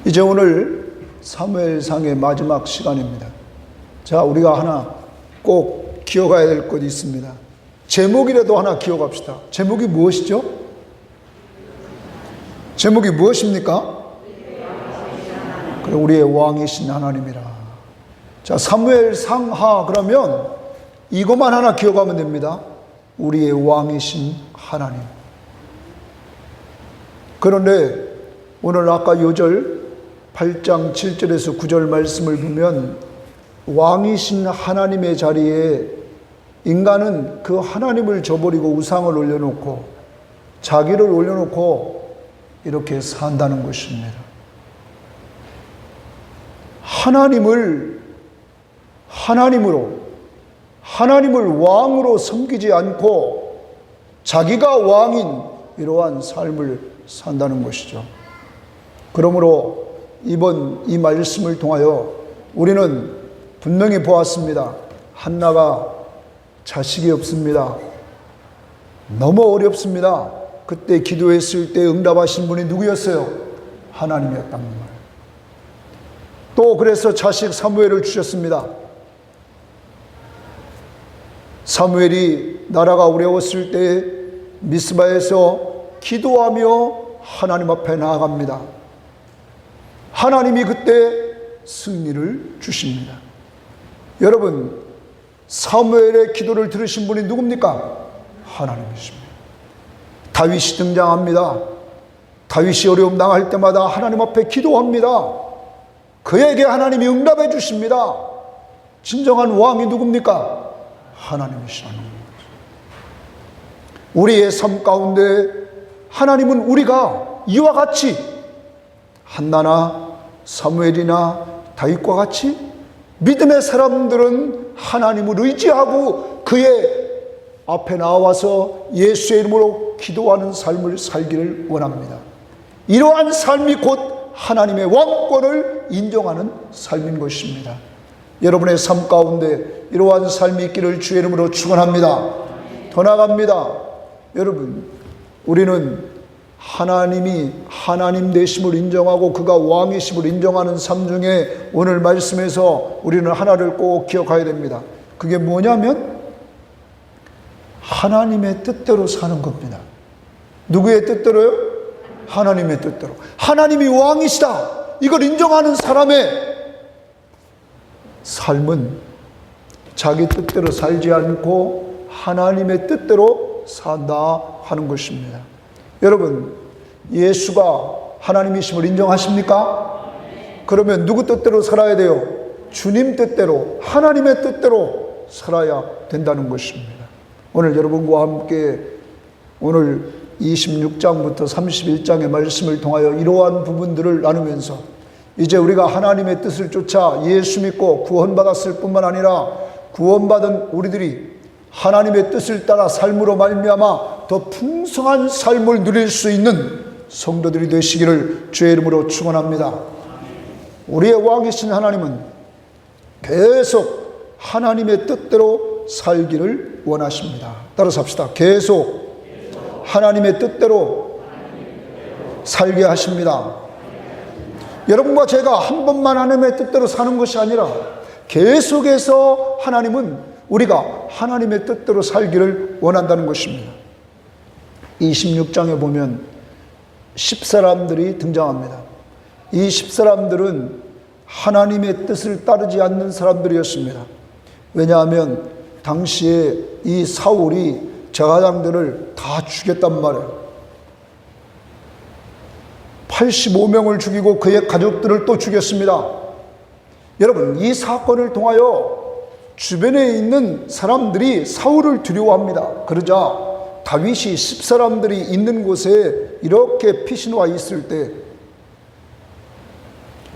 이제 오늘 사무엘상의 마지막 시간입니다. 자, 우리가 하나 꼭 기억해야 될 것이 있습니다. 제목이라도 하나 기억합시다. 제목이 무엇이죠? 제목이 무엇입니까? 그래, 우리의 왕이신 하나님이라. 자, 사무엘상하 그러면 이것만 하나 기억하면 됩니다. 우리의 왕이신 하나님. 그런데 오늘 아까 요절 8장 7절에서 9절 말씀을 보면 왕이신 하나님의 자리에 인간은 그 하나님을 저버리고 우상을 올려놓고 자기를 올려놓고 이렇게 산다는 것입니다. 하나님을 왕으로 섬기지 않고 자기가 왕인 이러한 삶을 산다는 것이죠. 그러므로 이번 이 말씀을 통하여 우리는 분명히 보았습니다. 한나가 자식이 없습니다. 너무 어렵습니다. 그때 기도했을 때 응답하신 분이 누구였어요? 하나님이었다는 말. 또 그래서 자식 사무엘을 주셨습니다. 사무엘이 나라가 어려웠을 때 미스바에서 기도하며 하나님 앞에 나아갑니다. 하나님이 그때 승리를 주십니다. 여러분, 사무엘의 기도를 들으신 분이 누굽니까? 하나님이십니다. 다윗이 등장합니다. 다윗이 어려움 당할 때마다 하나님 앞에 기도합니다. 그에게 하나님이 응답해 주십니다. 진정한 왕이 누굽니까? 하나님이시라. 우리의 삶 가운데 하나님은 우리가 이와 같이 한나나 사무엘이나 다윗과 같이 믿음의 사람들은 하나님을 의지하고 그의 앞에 나와서 예수의 이름으로 기도하는 삶을 살기를 원합니다. 이러한 삶이 곧 하나님의 왕권을 인정하는 삶인 것입니다. 여러분의 삶 가운데 이러한 삶이 있기를 주의 이름으로 축원합니다. 더 나아갑니다. 여러분, 우리는 하나님이 하나님 되심을 인정하고 그가 왕이심을 인정하는 삶 중에 오늘 말씀에서 우리는 하나를 꼭 기억해야 됩니다. 그게 뭐냐면 하나님의 뜻대로 사는 겁니다. 누구의 뜻대로요? 하나님의 뜻대로. 하나님이 왕이시다, 이걸 인정하는 사람의 삶은 자기 뜻대로 살지 않고 하나님의 뜻대로 산다 하는 것입니다. 여러분, 예수가 하나님이심을 인정하십니까? 그러면 누구 뜻대로 살아야 돼요? 주님 뜻대로, 하나님의 뜻대로 살아야 된다는 것입니다. 오늘 여러분과 함께 오늘 26장부터 31장의 말씀을 통하여 이러한 부분들을 나누면서 이제 우리가 하나님의 뜻을 쫓아 예수 믿고 구원받았을 뿐만 아니라 구원받은 우리들이 하나님의 뜻을 따라 삶으로 말미암아 더 풍성한 삶을 누릴 수 있는 성도들이 되시기를 주의 이름으로 축원합니다. 우리의 왕이신 하나님은 계속 하나님의 뜻대로 살기를 원하십니다. 따라서 합시다. 계속 하나님의 뜻대로 살게 하십니다. 여러분과 제가 한 번만 하나님의 뜻대로 사는 것이 아니라 계속해서 하나님은 우리가 하나님의 뜻대로 살기를 원한다는 것입니다. 26장에 보면 10사람들이 등장합니다. 이 10사람들은 하나님의 뜻을 따르지 않는 사람들이었습니다. 왜냐하면 당시에 이 사울이 제사장들을 다 죽였단 말이에요. 85명을 죽이고 그의 가족들을 또 죽였습니다. 여러분, 이 사건을 통하여 주변에 있는 사람들이 사울을 두려워합니다. 그러자 다윗이 10사람들이 있는 곳에 이렇게 피신이 와 있을 때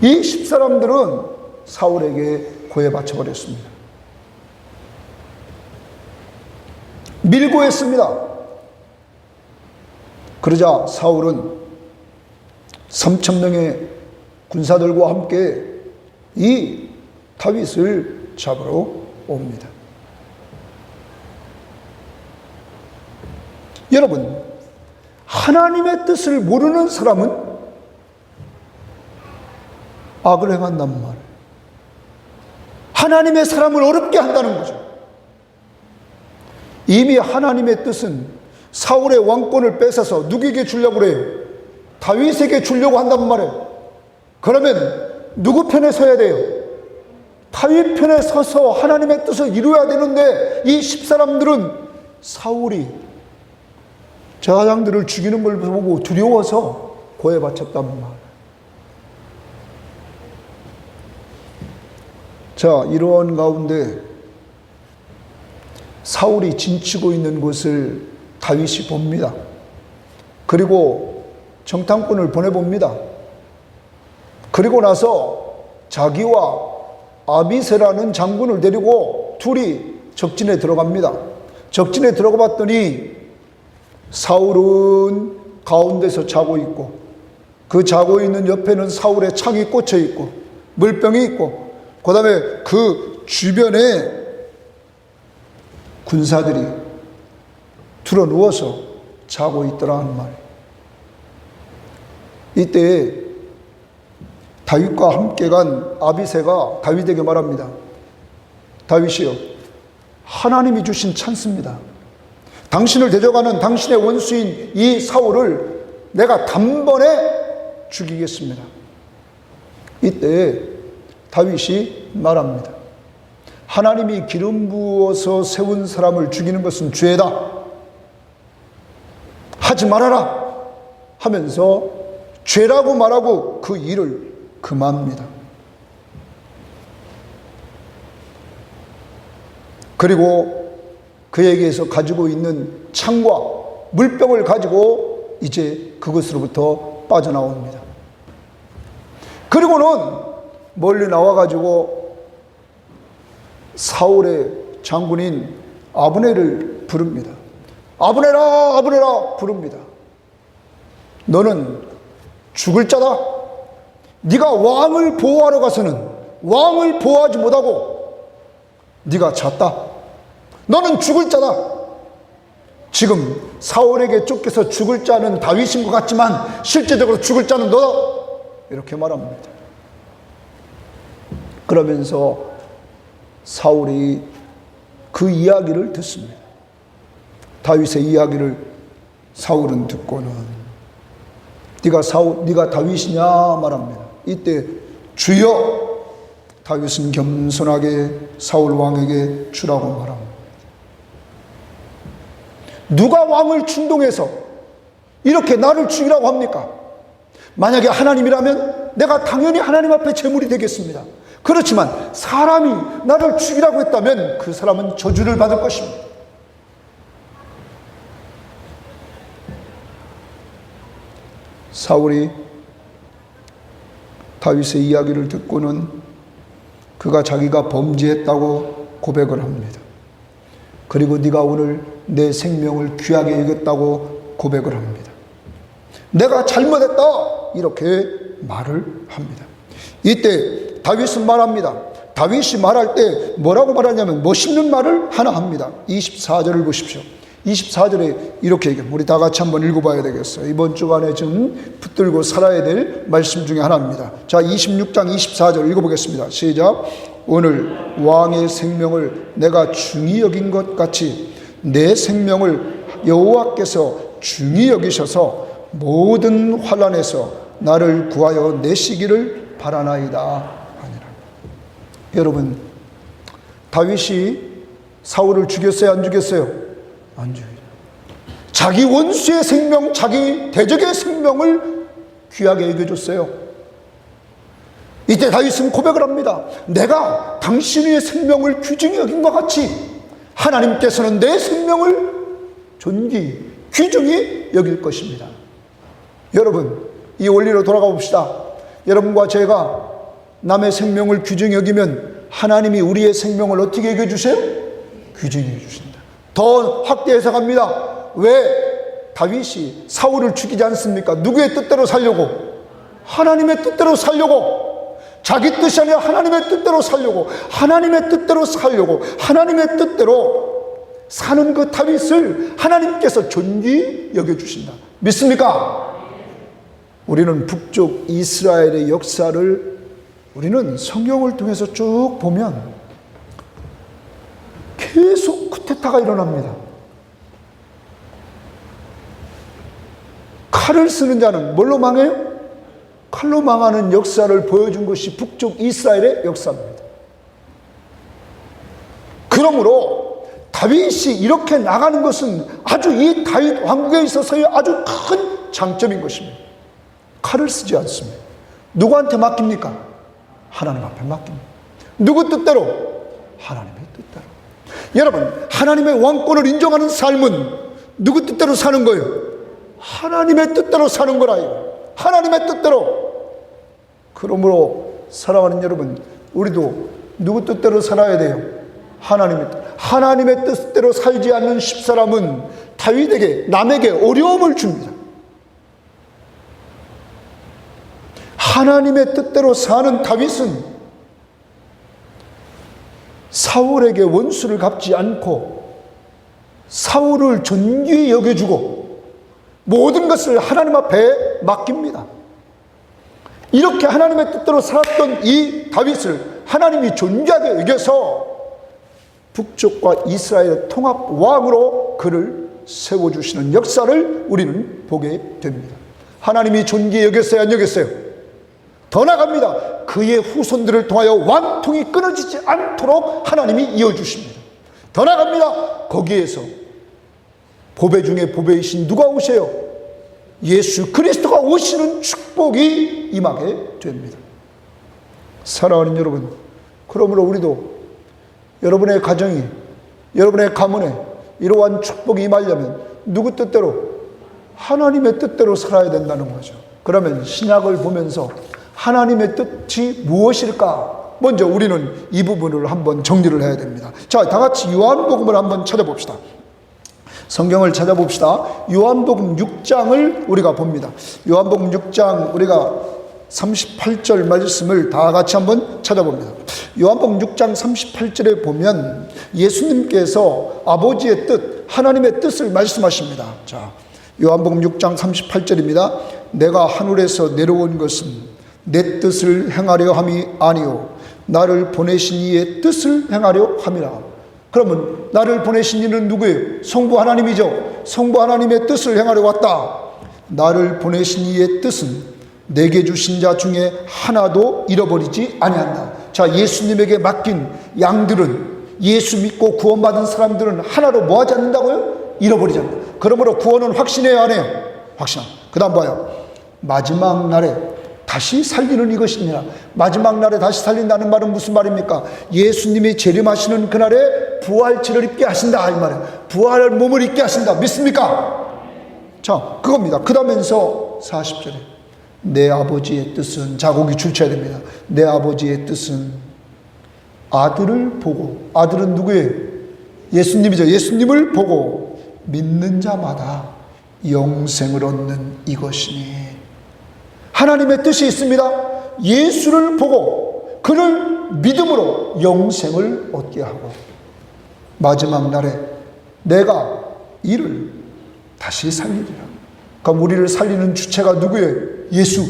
이 10사람들은 사울에게 고해 바쳐버렸습니다. 밀고 했습니다. 그러자 사울은 3,000명의 군사들과 함께 이 다윗을 잡으러 옵니다. 여러분, 하나님의 뜻을 모르는 사람은 악을 행한단 말이에요. 하나님의 사람을 어렵게 한다는 거죠. 이미 하나님의 뜻은 사울의 왕권을 뺏어서 누구에게 주려고 그래요? 다윗에게 주려고 한단 말이에요. 그러면 누구 편에 서야 돼요? 다윗 편에 서서 하나님의 뜻을 이루어야 되는데 이 10사람들은 사울이 제사장들을 죽이는 걸 보고 두려워서 고해 바쳤단 말이에요. 자, 이러한 가운데 사울이 진치고 있는 것을 다윗이 봅니다. 그리고 정탐꾼을 보내봅니다. 그리고 나서 자기와 아비새라는 장군을 데리고 둘이 적진에 들어갑니다. 적진에 들어가 봤더니 사울은 가운데서 자고 있고 그 자고 있는 옆에는 사울의 창이 꽂혀 있고 물병이 있고 그 다음에 그 주변에 군사들이 들어 누워서 자고 있더라는 말이에요. 이때 다윗과 함께 간 아비새가 다윗에게 말합니다. 다윗이요, 하나님이 주신 찬스입니다. 당신을 대적하는 당신의 원수인 이 사울을 내가 단번에 죽이겠습니다. 이때 다윗이 말합니다. 하나님이 기름 부어서 세운 사람을 죽이는 것은 죄다. 하지 말아라 하면서 죄라고 말하고 그 일을 금합니다. 그리고 그에게서 가지고 있는 창과 물병을 가지고 이제 그것으로부터 빠져나옵니다. 그리고는 멀리 나와가지고 사울의 장군인 아브넬을 부릅니다. 아브넬아, 아브넬아 부릅니다. 너는 죽을 자다. 네가 왕을 보호하러 가서는 왕을 보호하지 못하고 네가 잤다. 너는 죽을 자다. 지금 사울에게 쫓겨서 죽을 자는 다윗인 것 같지만 실제적으로 죽을 자는 너다. 이렇게 말합니다. 그러면서 사울이 그 이야기를 듣습니다. 다윗의 이야기를 사울은 듣고는 네가 다윗이냐 말합니다. 이때 주여, 다윗은 겸손하게 사울 왕에게 주라고 말합니다. 누가 왕을 충동해서 이렇게 나를 죽이라고 합니까? 만약에 하나님이라면 내가 당연히 하나님 앞에 제물이 되겠습니다. 그렇지만 사람이 나를 죽이라고 했다면 그 사람은 저주를 받을 것입니다. 사울이 다윗의 이야기를 듣고는 그가 자기가 범죄했다고 고백을 합니다. 그리고 네가 오늘 내 생명을 귀하게 여겼다고 고백을 합니다. 내가 잘못했다 이렇게 말을 합니다. 이때 다윗은 말합니다. 다윗이 말할 때 뭐라고 말하냐면 멋있는 말을 하나 합니다. 24절을 보십시오. 24절에 이렇게 얘기합니다. 우리 다 같이 한번 읽어봐야 되겠어요. 이번 주간에 좀 붙들고 살아야 될 말씀 중에 하나입니다. 자, 26장 24절 읽어보겠습니다. 시작. 오늘 왕의 생명을 내가 중히 여긴 것 같이 내 생명을 여호와께서 중히 여기셔서 모든 환난에서 나를 구하여 내시기를 바라나이다 하니라. 여러분, 다윗이 사울을 죽였어요, 안 죽였어요? 안 죽여요. 자기 원수의 생명, 자기 대적의 생명을 귀하게 여겨줬어요. 이때 다윗은 고백을 합니다. 내가 당신의 생명을 귀중히 여긴 것 같이 하나님께서는 내 생명을 존귀, 귀중히 여길 것입니다. 여러분, 이 원리로 돌아가 봅시다. 여러분과 제가 남의 생명을 귀중히 여기면 하나님이 우리의 생명을 어떻게 여겨주세요? 귀중히 여겨주신다. 더 확대 해석합니다. 왜 다윗이 사울을 죽이지 않습니까? 누구의 뜻대로 살려고? 하나님의 뜻대로 살려고. 자기 뜻이 아니라 하나님의 뜻대로 살려고, 하나님의 뜻대로 살려고, 하나님의 뜻대로 사는 그 다윗을 하나님께서 존귀 여겨주신다. 믿습니까? 우리는 북쪽 이스라엘의 역사를 우리는 성경을 통해서 쭉 보면 계속 쿠데타가 일어납니다. 칼을 쓰는 자는 뭘로 망해요? 칼로 망하는 역사를 보여준 것이 북쪽 이스라엘의 역사입니다. 그러므로 다윗이 이렇게 나가는 것은 아주 이 다윗 왕국에 있어서의 아주 큰 장점인 것입니다. 칼을 쓰지 않습니다. 누구한테 맡깁니까? 하나님 앞에 맡깁니다. 누구 뜻대로? 하나님의 뜻대로. 여러분, 하나님의 왕권을 인정하는 삶은 누구 뜻대로 사는 거예요? 하나님의 뜻대로 사는 거라요. 하나님의 뜻대로. 그러므로 사랑하는 여러분, 우리도 누구 뜻대로 살아야 돼요? 하나님의 뜻. 하나님의 뜻대로 살지 않는 십사람은 다윗에게, 남에게 어려움을 줍니다. 하나님의 뜻대로 사는 다윗은 사울에게 원수를 갚지 않고 사울을 존귀히 여겨주고 모든 것을 하나님 앞에 맡깁니다. 이렇게 하나님의 뜻대로 살았던 이 다윗을 하나님이 존귀하게 여겨서 북쪽과 이스라엘의 통합 왕으로 그를 세워주시는 역사를 우리는 보게 됩니다. 하나님이 존귀히 여겼어요, 안 여겼어요? 더 나아갑니다. 그의 후손들을 통하여 왕통이 끊어지지 않도록 하나님이 이어주십니다. 더 나아갑니다. 거기에서 보배 중에 보배이신 누가 오세요? 예수 그리스도가 오시는 축복이 임하게 됩니다. 사랑하는 여러분, 그러므로 우리도 여러분의 가정이, 여러분의 가문에 이러한 축복이 임하려면 누구 뜻대로? 하나님의 뜻대로 살아야 된다는 거죠. 그러면 신약을 보면서 하나님의 뜻이 무엇일까? 먼저 우리는 이 부분을 한번 정리를 해야 됩니다. 자, 다 같이 요한복음을 한번 찾아봅시다. 성경을 찾아봅시다. 요한복음 6장을 우리가 봅니다. 요한복음 6장 우리가 38절 말씀을 다 같이 한번 찾아봅니다. 요한복음 6장 38절에 보면 예수님께서 아버지의 뜻, 하나님의 뜻을 말씀하십니다. 자, 요한복음 6장 38절입니다. 내가 하늘에서 내려온 것은 내 뜻을 행하려 함이 아니요 나를 보내신 이의 뜻을 행하려 함이라. 그러면 나를 보내신 이는 누구예요? 성부 하나님이죠. 성부 하나님의 뜻을 행하려 왔다. 나를 보내신 이의 뜻은 내게 주신 자 중에 하나도 잃어버리지 아니한다. 자, 예수님에게 맡긴 양들은, 예수 믿고 구원받은 사람들은 하나도 뭐하지 않는다고요? 잃어버리지 않는다. 그러므로 구원은 확신해요, 안 해요? 확신합니다. 그 다음 봐요. 마지막 날에 다시 살리는 이것이니라. 마지막 날에 다시 살린다는 말은 무슨 말입니까? 예수님이 재림하시는 그날에 부활체를 입게 하신다, 이 말이에요. 부활 몸을 입게 하신다. 믿습니까? 자, 그겁니다. 그 다음에서 40절에 내 아버지의 뜻은, 자, 거기 줄쳐야 됩니다. 내 아버지의 뜻은 아들을 보고, 아들은 누구예요? 예수님이죠. 예수님을 보고 믿는 자마다 영생을 얻는 이것이니. 하나님의 뜻이 있습니다. 예수를 보고 그를 믿음으로 영생을 얻게 하고 마지막 날에 내가 이를 다시 살리리라. 그럼 우리를 살리는 주체가 누구예요? 예수.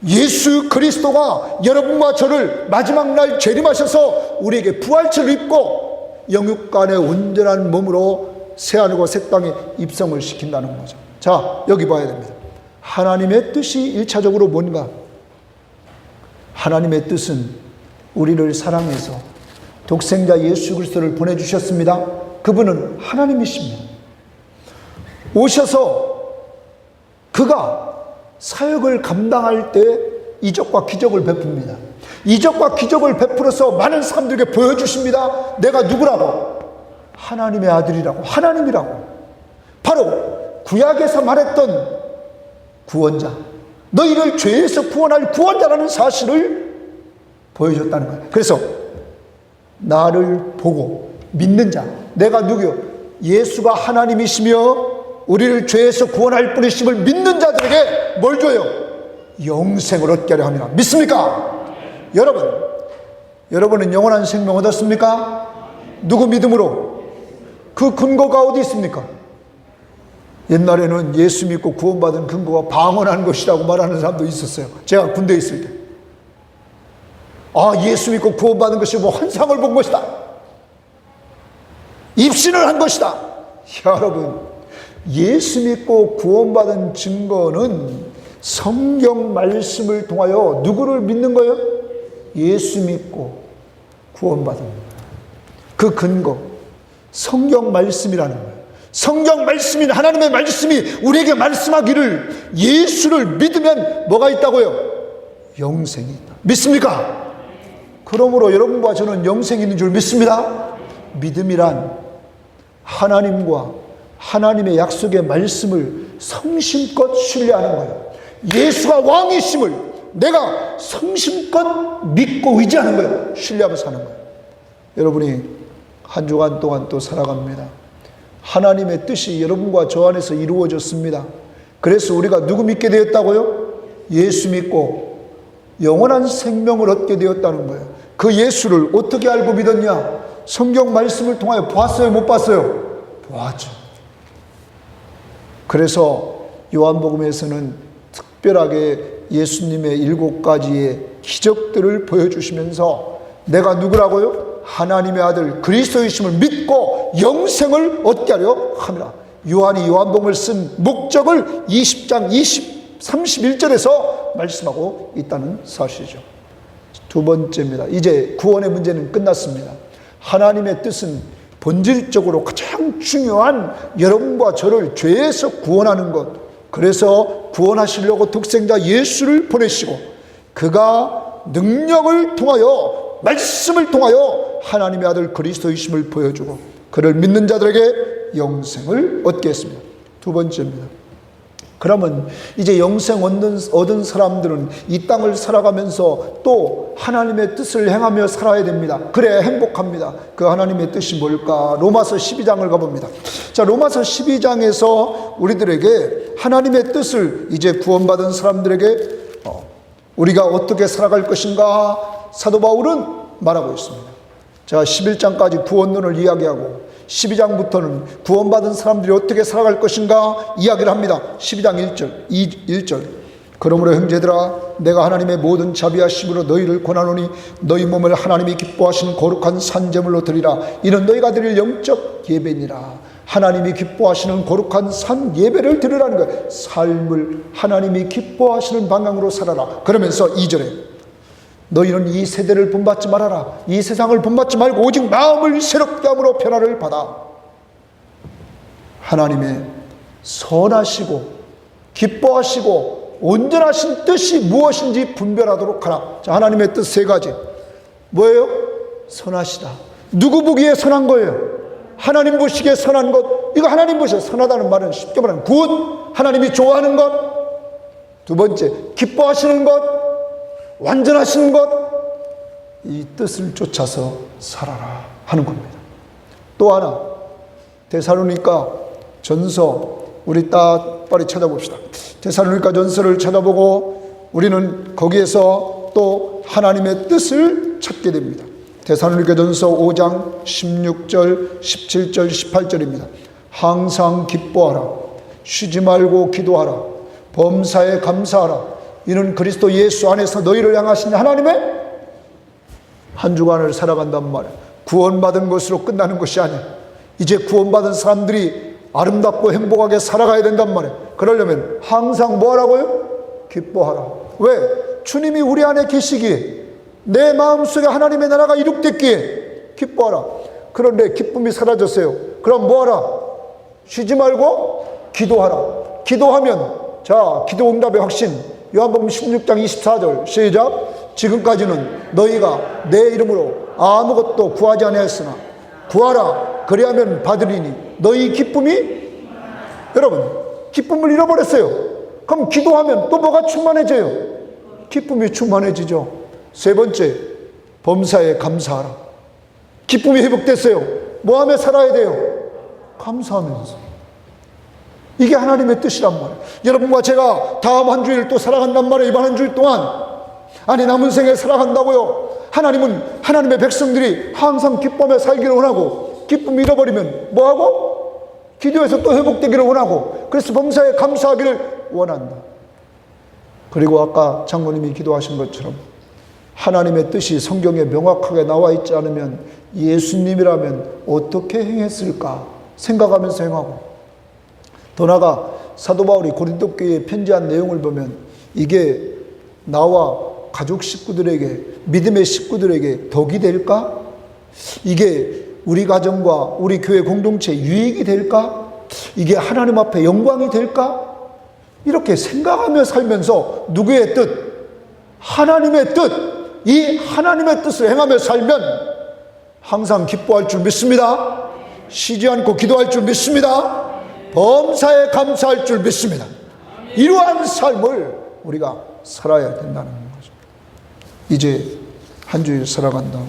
예수 그리스도가 여러분과 저를 마지막 날 재림하셔서 우리에게 부활체를 입고 영육간의 온전한 몸으로 새하늘과 새 땅에 입성을 시킨다는 거죠. 자, 여기 봐야 됩니다. 하나님의 뜻이 1차적으로 뭔가? 하나님의 뜻은 우리를 사랑해서 독생자 예수 그리스도를 보내주셨습니다. 그분은 하나님이십니다. 오셔서 그가 사역을 감당할 때 이적과 기적을 베풉니다. 이적과 기적을 베풀어서 많은 사람들에게 보여주십니다. 내가 누구라고? 하나님의 아들이라고, 하나님이라고. 바로 구약에서 말했던 구원자, 너희를 죄에서 구원할 구원자라는 사실을 보여줬다는 거예요. 그래서 나를 보고 믿는 자, 내가 누구요? 예수가 하나님이시며 우리를 죄에서 구원할 분이심을 믿는 자들에게 뭘 줘요? 영생을 얻게 하려 함이라. 믿습니까? 여러분은 영원한 생명 얻었습니까? 누구 믿음으로? 그 근거가 어디 있습니까? 옛날에는 예수 믿고 구원받은 근거가 방언한 것이라고 말하는 사람도 있었어요. 제가 군대에 있을 때. 예수 믿고 구원받은 것이 뭐 환상을 본 것이다, 입신을 한 것이다. 여러분, 예수 믿고 구원받은 증거는 성경 말씀을 통하여 누구를 믿는 거예요? 예수 믿고 구원받은 거예요. 그 근거, 성경 말씀이라는 거예요. 성경 말씀인 하나님의 말씀이 우리에게 말씀하기를 예수를 믿으면 뭐가 있다고요? 영생이 있다. 믿습니까? 그러므로 여러분과 저는 영생이 있는 줄 믿습니다. 믿음이란 하나님과 하나님의 약속의 말씀을 성심껏 신뢰하는 거예요. 예수가 왕이심을 내가 성심껏 믿고 의지하는 거예요. 신뢰하면서 사는 거예요. 여러분이 한 주간 동안 또 살아갑니다. 하나님의 뜻이 여러분과 저 안에서 이루어졌습니다. 그래서 우리가 누구 믿게 되었다고요? 예수 믿고 영원한 생명을 얻게 되었다는 거예요. 그 예수를 어떻게 알고 믿었냐? 성경 말씀을 통하여 봤어요? 못 봤어요? 보았죠. 그래서 요한복음에서는 특별하게 예수님의 7가지의 기적들을 보여주시면서 내가 누구라고요? 하나님의 아들 그리스도이심을 믿고 영생을 얻게 하려 합니다. 요한이 요한복음을 쓴 목적을 20장 31절에서 말씀하고 있다는 사실이죠. 두 번째입니다. 이제 구원의 문제는 끝났습니다. 하나님의 뜻은 본질적으로 가장 중요한 여러분과 저를 죄에서 구원하는 것, 그래서 구원하시려고 독생자 예수를 보내시고 그가 능력을 통하여 말씀을 통하여 하나님의 아들 그리스도이심을 보여주고 그를 믿는 자들에게 영생을 얻게 했습니다. 두 번째입니다. 그러면 이제 영생 얻은 사람들은 이 땅을 살아가면서 또 하나님의 뜻을 행하며 살아야 됩니다. 그래야 행복합니다. 그 하나님의 뜻이 뭘까? 로마서 12장을 가봅니다. 자, 로마서 12장에서 우리들에게 하나님의 뜻을 이제 구원받은 사람들에게 우리가 어떻게 살아갈 것인가 사도 바울은 말하고 있습니다. 자, 11장까지 구원론을 이야기하고 12장부터는 구원받은 사람들이 어떻게 살아갈 것인가 이야기를 합니다. 12장 1절 그러므로 형제들아 내가 하나님의 모든 자비하심으로 너희를 권하노니 너희 몸을 하나님이 기뻐하시는 거룩한 산제물로 드리라. 이는 너희가 드릴 영적 예배니라. 하나님이 기뻐하시는 거룩한 산 예배를 드리라는 거예요. 삶을 하나님이 기뻐하시는 방향으로 살아라. 그러면서 2절에 너희는 이 세대를 본받지 말아라. 이 세상을 본받지 말고 오직 마음을 새롭게 함으로 변화를 받아 하나님의 선하시고 기뻐하시고 온전하신 뜻이 무엇인지 분별하도록 하라. 자, 하나님의 뜻 세 가지 뭐예요? 선하시다. 누구 보기에 선한 거예요? 하나님 보시기에 선한 것. 이거 하나님 보시기에 선하다는 말은 쉽게 말하면 굿, 하나님이 좋아하는 것. 두 번째, 기뻐하시는 것, 완전하신 것, 이 뜻을 쫓아서 살아라 하는 겁니다. 또 하나, 데살로니가 전서, 우리 빨리 찾아봅시다. 데살로니가 전서를 찾아보고 우리는 거기에서 또 하나님의 뜻을 찾게 됩니다. 데살로니가 전서 5장 16절, 17절, 18절입니다. 항상 기뻐하라. 쉬지 말고 기도하라. 범사에 감사하라. 이는 그리스도 예수 안에서 너희를 향하신 하나님의 한 주간을 살아간단 말이에요. 구원받은 것으로 끝나는 것이 아니에요. 이제 구원받은 사람들이 아름답고 행복하게 살아가야 된단 말이에요. 그러려면 항상 뭐 하라고요? 기뻐하라. 왜? 주님이 우리 안에 계시기에 내 마음속에 하나님의 나라가 이룩됐기에 기뻐하라. 그런데 기쁨이 사라졌어요. 그럼 뭐 하라? 쉬지 말고 기도하라. 기도하면 자, 기도 응답의 확신 요한복음 16장 24절 시작. 지금까지는 너희가 내 이름으로 아무것도 구하지 아니하였으나 구하라 그리하면 받으리니 너희 기쁨이 여러분 기쁨을 잃어버렸어요. 그럼 기도하면 또 뭐가 충만해져요? 기쁨이 충만해지죠. 세 번째, 범사에 감사하라. 기쁨이 회복됐어요. 뭐 하며 살아야 돼요? 감사하면서. 이게 하나님의 뜻이란 말이에요. 여러분과 제가 다음 한 주일 또 살아간단 말이에요. 이번 한 주일 동안 아니 남은 생에 살아간다고요. 하나님은 하나님의 백성들이 항상 기쁨에 살기를 원하고 기쁨 잃어버리면 뭐하고? 기도해서 또 회복되기를 원하고 그래서 범사에 감사하기를 원한다. 그리고 아까 장로님이 기도하신 것처럼 하나님의 뜻이 성경에 명확하게 나와 있지 않으면 예수님이라면 어떻게 행했을까 생각하면서 행하고, 더 나아가 사도 바울이 고린도 교회에 편지한 내용을 보면 이게 나와 가족 식구들에게, 믿음의 식구들에게 덕이 될까? 이게 우리 가정과 우리 교회 공동체에 유익이 될까? 이게 하나님 앞에 영광이 될까? 이렇게 생각하며 살면서 누구의 뜻? 하나님의 뜻! 이 하나님의 뜻을 행하며 살면 항상 기뻐할 줄 믿습니다. 쉬지 않고 기도할 줄 믿습니다. 범사에 감사할 줄 믿습니다. 이러한 삶을 우리가 살아야 된다는 거죠. 이제 한 주일 살아간다.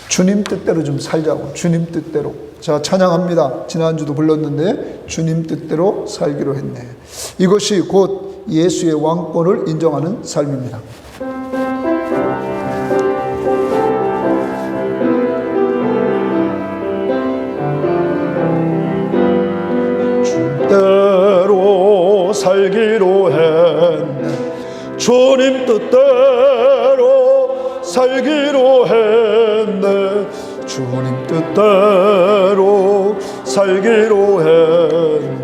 주님 뜻대로 좀 살자고. 주님 뜻대로. 자, 찬양합니다. 지난주도 불렀는데 주님 뜻대로 살기로 했네. 이것이 곧 예수의 왕권을 인정하는 삶입니다. 주님대로 살기로 했네. 주님 뜻대로 살기로 했네. 주님 뜻대로 살기로 했네.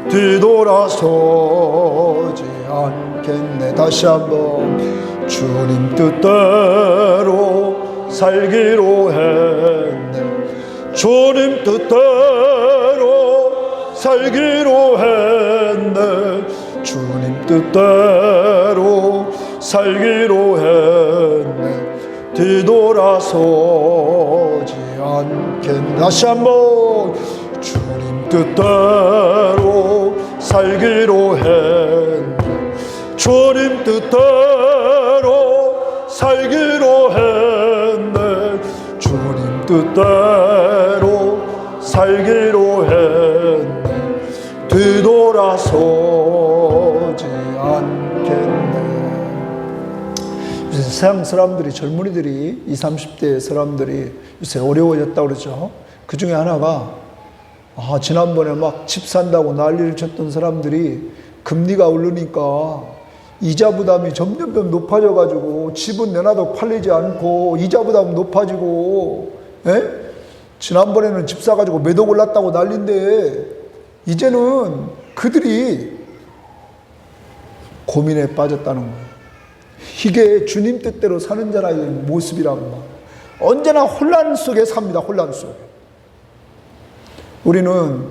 뒤돌아서지 않겠네. 다시 한번. 주님 뜻대로 살기로 했네. 주님 뜻대로 살기로 했네. 주님 뜻대로 살기로 했네. 뒤돌아서지 않겠네. 다시 한번. 주님 뜻대로 살기로 했네. 주님 뜻대로 살기로 했네. 주님 뜻대로 살기로 했네. 뒤돌아서지 않겠네. 요새 세상 사람들이, 젊은이들이, 20, 30대 사람들이 요새 어려워졌다고 그러죠. 그 중에 하나가, 지난번에 막 집 산다고 난리를 쳤던 사람들이 금리가 오르니까 이자 부담이 점점 높아져가지고 집은 내놔도 팔리지 않고 이자 부담 높아지고, 지난번에는 집 사가지고 매도 올랐다고 난리인데 이제는 그들이 고민에 빠졌다는 거예요. 이게 주님 뜻대로 사는 자의 모습이라고. 언제나 혼란 속에 삽니다. 혼란 속에. 우리는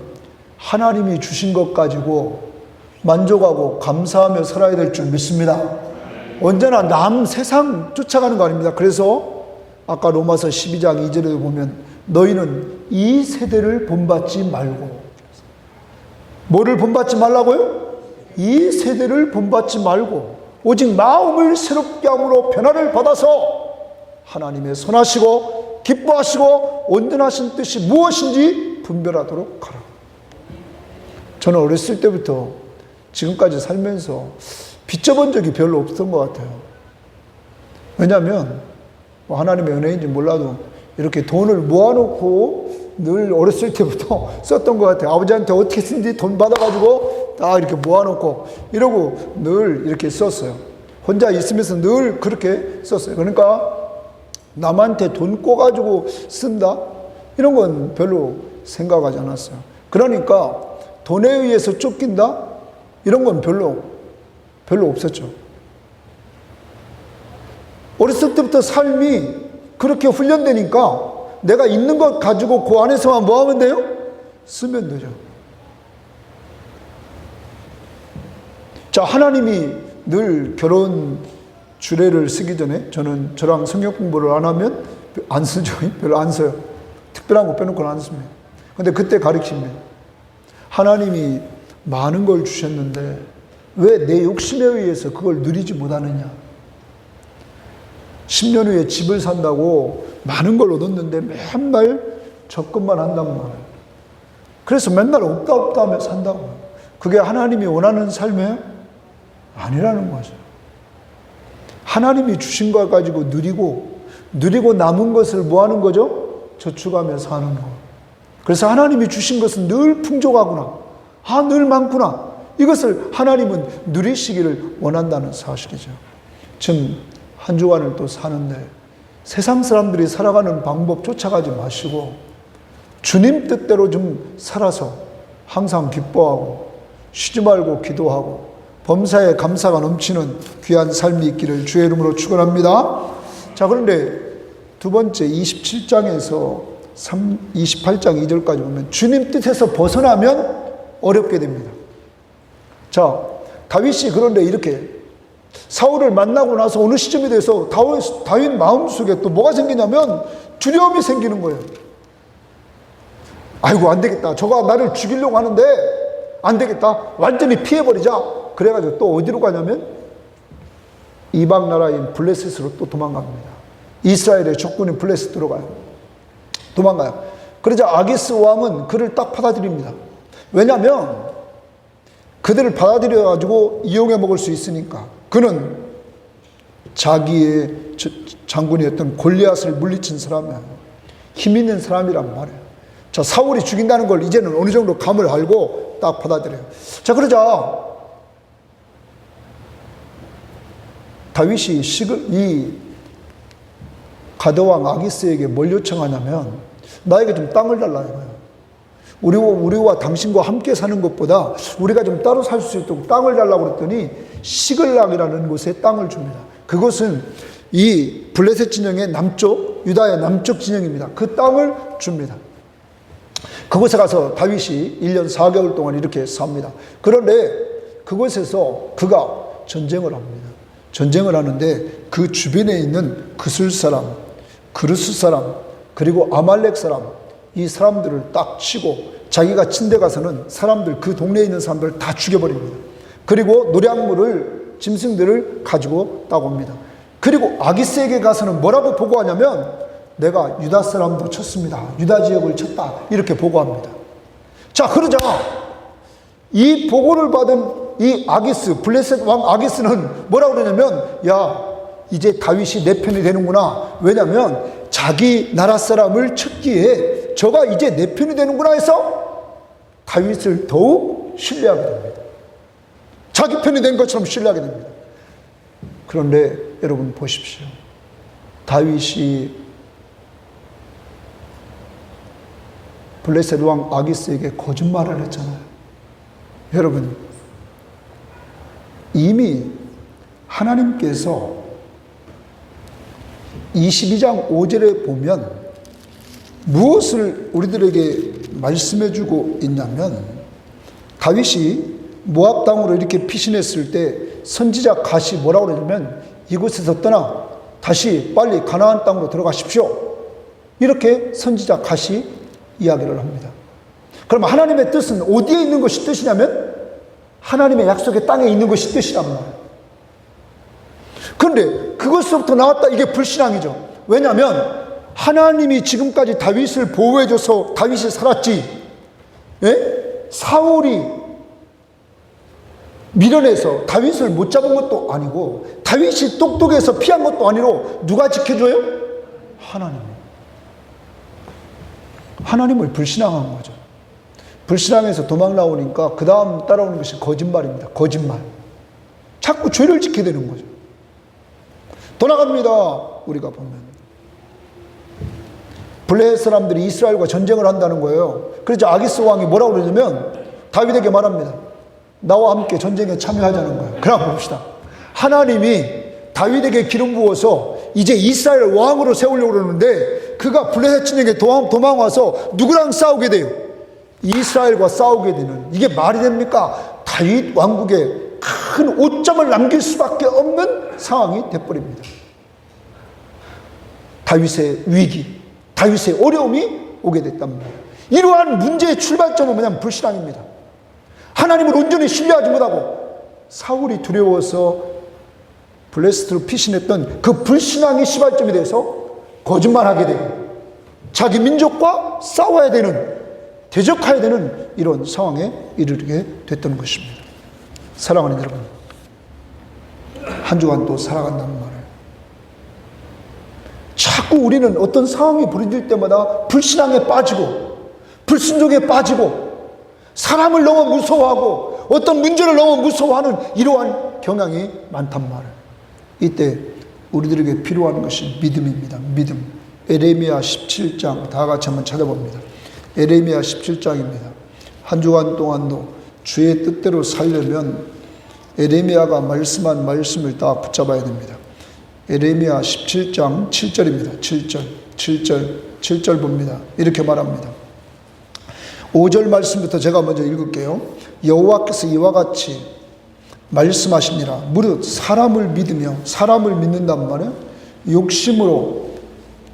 하나님이 주신 것 가지고 만족하고 감사하며 살아야 될 줄 믿습니다. 언제나 남 세상 쫓아가는 거 아닙니다. 그래서 아까 로마서 12장 2절에 보면 너희는 이 세대를 본받지 말고. 뭐를 본받지 말라고요? 이 세대를 본받지 말고 오직 마음을 새롭게 함으로 변화를 받아서 하나님의 선하시고 기뻐하시고 온전하신 뜻이 무엇인지 분별하도록 하라. 저는 어렸을 때부터 지금까지 살면서 빚져본 적이 별로 없었던 것 같아요. 왜냐하면 하나님의 은혜인지 몰라도 이렇게 돈을 모아놓고 늘 어렸을 때부터 썼던 것 같아요. 아버지한테 어떻게 쓰는지 돈 받아가지고 다 이렇게 모아놓고 이러고 늘 이렇게 썼어요. 혼자 있으면서 늘 그렇게 썼어요. 그러니까 남한테 돈 꿔가지고 쓴다? 이런 건 별로 생각하지 않았어요. 그러니까 돈에 의해서 쫓긴다? 이런 건 별로 없었죠. 어렸을 때부터 삶이 그렇게 훈련되니까 내가 있는 것 가지고 그 안에서만 뭐 하면 돼요? 쓰면 되죠. 자, 하나님이 늘 결혼 주례를 쓰기 전에 저랑 성경 공부를 안 하면 안 쓰죠. 별로 안 써요. 특별한 거 빼놓고는 안 씁니다. 근데 그때 가르칩니다. 하나님이 많은 걸 주셨는데 왜 내 욕심에 의해서 그걸 누리지 못하느냐. 10년 후에 집을 산다고 많은 걸 얻었는데 맨날 적금만 한단 말이에요. 그래서 맨날 없다 하며 산다고. 그게 하나님이 원하는 삶이에요? 아니라는 거죠. 하나님이 주신 걸 가지고 누리고 남은 것을 뭐 하는 거죠? 저축하며 사는 거. 그래서 하나님이 주신 것은 늘 풍족하구나. 늘 많구나. 이것을 하나님은 누리시기를 원한다는 사실이죠. 지금 한 주간을 또 사는데 세상 사람들이 살아가는 방법 쫓아가지 마시고 주님 뜻대로 좀 살아서 항상 기뻐하고 쉬지 말고 기도하고 범사에 감사가 넘치는 귀한 삶이 있기를 주의 이름으로 축원합니다. 자, 그런데 두 번째 27장에서 28장 2절까지 보면 주님 뜻에서 벗어나면 어렵게 됩니다. 자, 다윗이 그런데 이렇게 사울을 만나고 나서 어느 시점에 대해서 다윗 마음속에 또 뭐가 생기냐면 두려움이 생기는 거예요. 아이고, 안 되겠다. 저가 나를 죽이려고 하는데 안 되겠다. 완전히 피해버리자. 그래가지고 또 어디로 가냐면 이방 나라인 블레셋으로 또 도망갑니다. 이스라엘의 적군인 블레셋으로 가요. 도망가요. 그러자 아기스 왕은 그를 딱 받아들입니다. 왜냐하면 그들을 받아들여가지고 이용해 먹을 수 있으니까. 그는 자기의 장군이었던 골리앗을 물리친 사람이에요. 힘 있는 사람이란 말이에요. 자, 사울이 죽인다는 걸 이제는 어느 정도 감을 알고 딱 받아들여요. 자, 그러자 다윗이 이 가드왕 아기스에게 뭘 요청하냐면 나에게 좀 땅을 달라 이거예요. 우리와 당신과 함께 사는 것보다 우리가 좀 따로 살 수 있도록 땅을 달라고 그랬더니 시글락이라는 곳에 땅을 줍니다. 그곳은 이 블레셋 진영의 남쪽, 유다의 남쪽 진영입니다. 그 땅을 줍니다. 그곳에 가서 다윗이 1년 4개월 동안 이렇게 삽니다. 그런데 그곳에서 그가 전쟁을 합니다. 전쟁을 하는데 그 주변에 있는 그술 사람, 그르스 사람, 그리고 아말렉 사람, 이 사람들을 딱 치고 자기가 친 데 가서는 사람들, 그 동네에 있는 사람들을 다 죽여버립니다. 그리고 노량물을, 짐승들을 가지고 딱 옵니다. 그리고 아기스에게 가서는 뭐라고 보고하냐면 내가 유다 사람도 쳤습니다. 유다 지역을 쳤다. 이렇게 보고합니다. 자, 그러자 이 보고를 받은 이 아기스, 블레셋 왕 아기스는 뭐라고 그러냐면 야, 이제 다윗이 내 편이 되는구나. 왜냐하면 자기 나라 사람을 쳤기에 저가 이제 내 편이 되는구나 해서 다윗을 더욱 신뢰하게 됩니다. 자기 편이 된 것처럼 신뢰하게 됩니다. 그런데 여러분 보십시오. 다윗이 블레셋 왕 아기스에게 거짓말을 했잖아요. 여러분, 이미 하나님께서 22장 5절에 보면 무엇을 우리들에게 말씀해주고 있냐면 다윗이 모압 땅으로 이렇게 피신했을 때 선지자 갓이 뭐라고 그러냐면 이곳에서 떠나 다시 빨리 가나안 땅으로 들어가십시오. 이렇게 선지자 갓이 이야기를 합니다. 그럼 하나님의 뜻은 어디에 있는 것이 뜻이냐면 하나님의 약속의 땅에 있는 것이 뜻이란 말이에요. 그런데 그것으로부터 나왔다, 이게 불신앙이죠. 왜냐하면 하나님이 지금까지 다윗을 보호해줘서 다윗이 살았지, 예? 사울이 밀어내서 다윗을 못 잡은 것도 아니고 다윗이 똑똑해서 피한 것도 아니고 누가 지켜줘요? 하나님을 불신앙한 거죠. 불신앙에서 도망 나오니까 그 다음 따라오는 것이 거짓말입니다. 거짓말. 자꾸 죄를 지게 되는 거죠. 돌아갑니다. 우리가 보면 블레셋 사람들이 이스라엘과 전쟁을 한다는 거예요. 그래서 아기스 왕이 뭐라고 그러냐면 다윗에게 말합니다. 나와 함께 전쟁에 참여하자는 거예요. 그럼 봅시다. 하나님이 다윗에게 기름 부어서 이제 이스라엘 왕으로 세우려고 그러는데 그가 블레셋 진영에 도망와서 누구랑 싸우게 돼요? 이스라엘과 싸우게 되는, 이게 말이 됩니까? 다윗 왕국에 큰 오점을 남길 수밖에 없는 상황이 돼버립니다. 다윗의 위기, 다윗의 어려움이 오게 됐단 말이에요. 이러한 문제의 출발점은 뭐냐면 불신앙입니다. 하나님을 온전히 신뢰하지 못하고 사울이 두려워서 블레셋으로 피신했던 그 불신앙의 시발점이 돼서 거짓말하게 되고 자기 민족과 싸워야 되는, 대적해야 되는 이런 상황에 이르게 됐던 것입니다. 사랑하는 여러분, 한 주간 또 살아간다는 말을 자꾸 우리는 어떤 상황이 벌어질 때마다 불신앙에 빠지고 불순종에 빠지고 사람을 너무 무서워하고 어떤 문제를 너무 무서워하는 이러한 경향이 많단 말이에요. 이때 우리들에게 필요한 것이 믿음입니다. 믿음. 에레미야 17장 다 같이 한번 찾아봅니다. 에레미야 17장입니다. 한 주간 동안도 주의 뜻대로 살려면 에레미야가 말씀한 말씀을 다 붙잡아야 됩니다. 에레미야 17장 7절입니다. 7절 봅니다. 이렇게 말합니다. 5절 말씀부터 제가 먼저 읽을게요. 여호와께서 이와 같이 말씀하시니라. 무릇 사람을 믿으며, 사람을 믿는단 말이에요. 욕심으로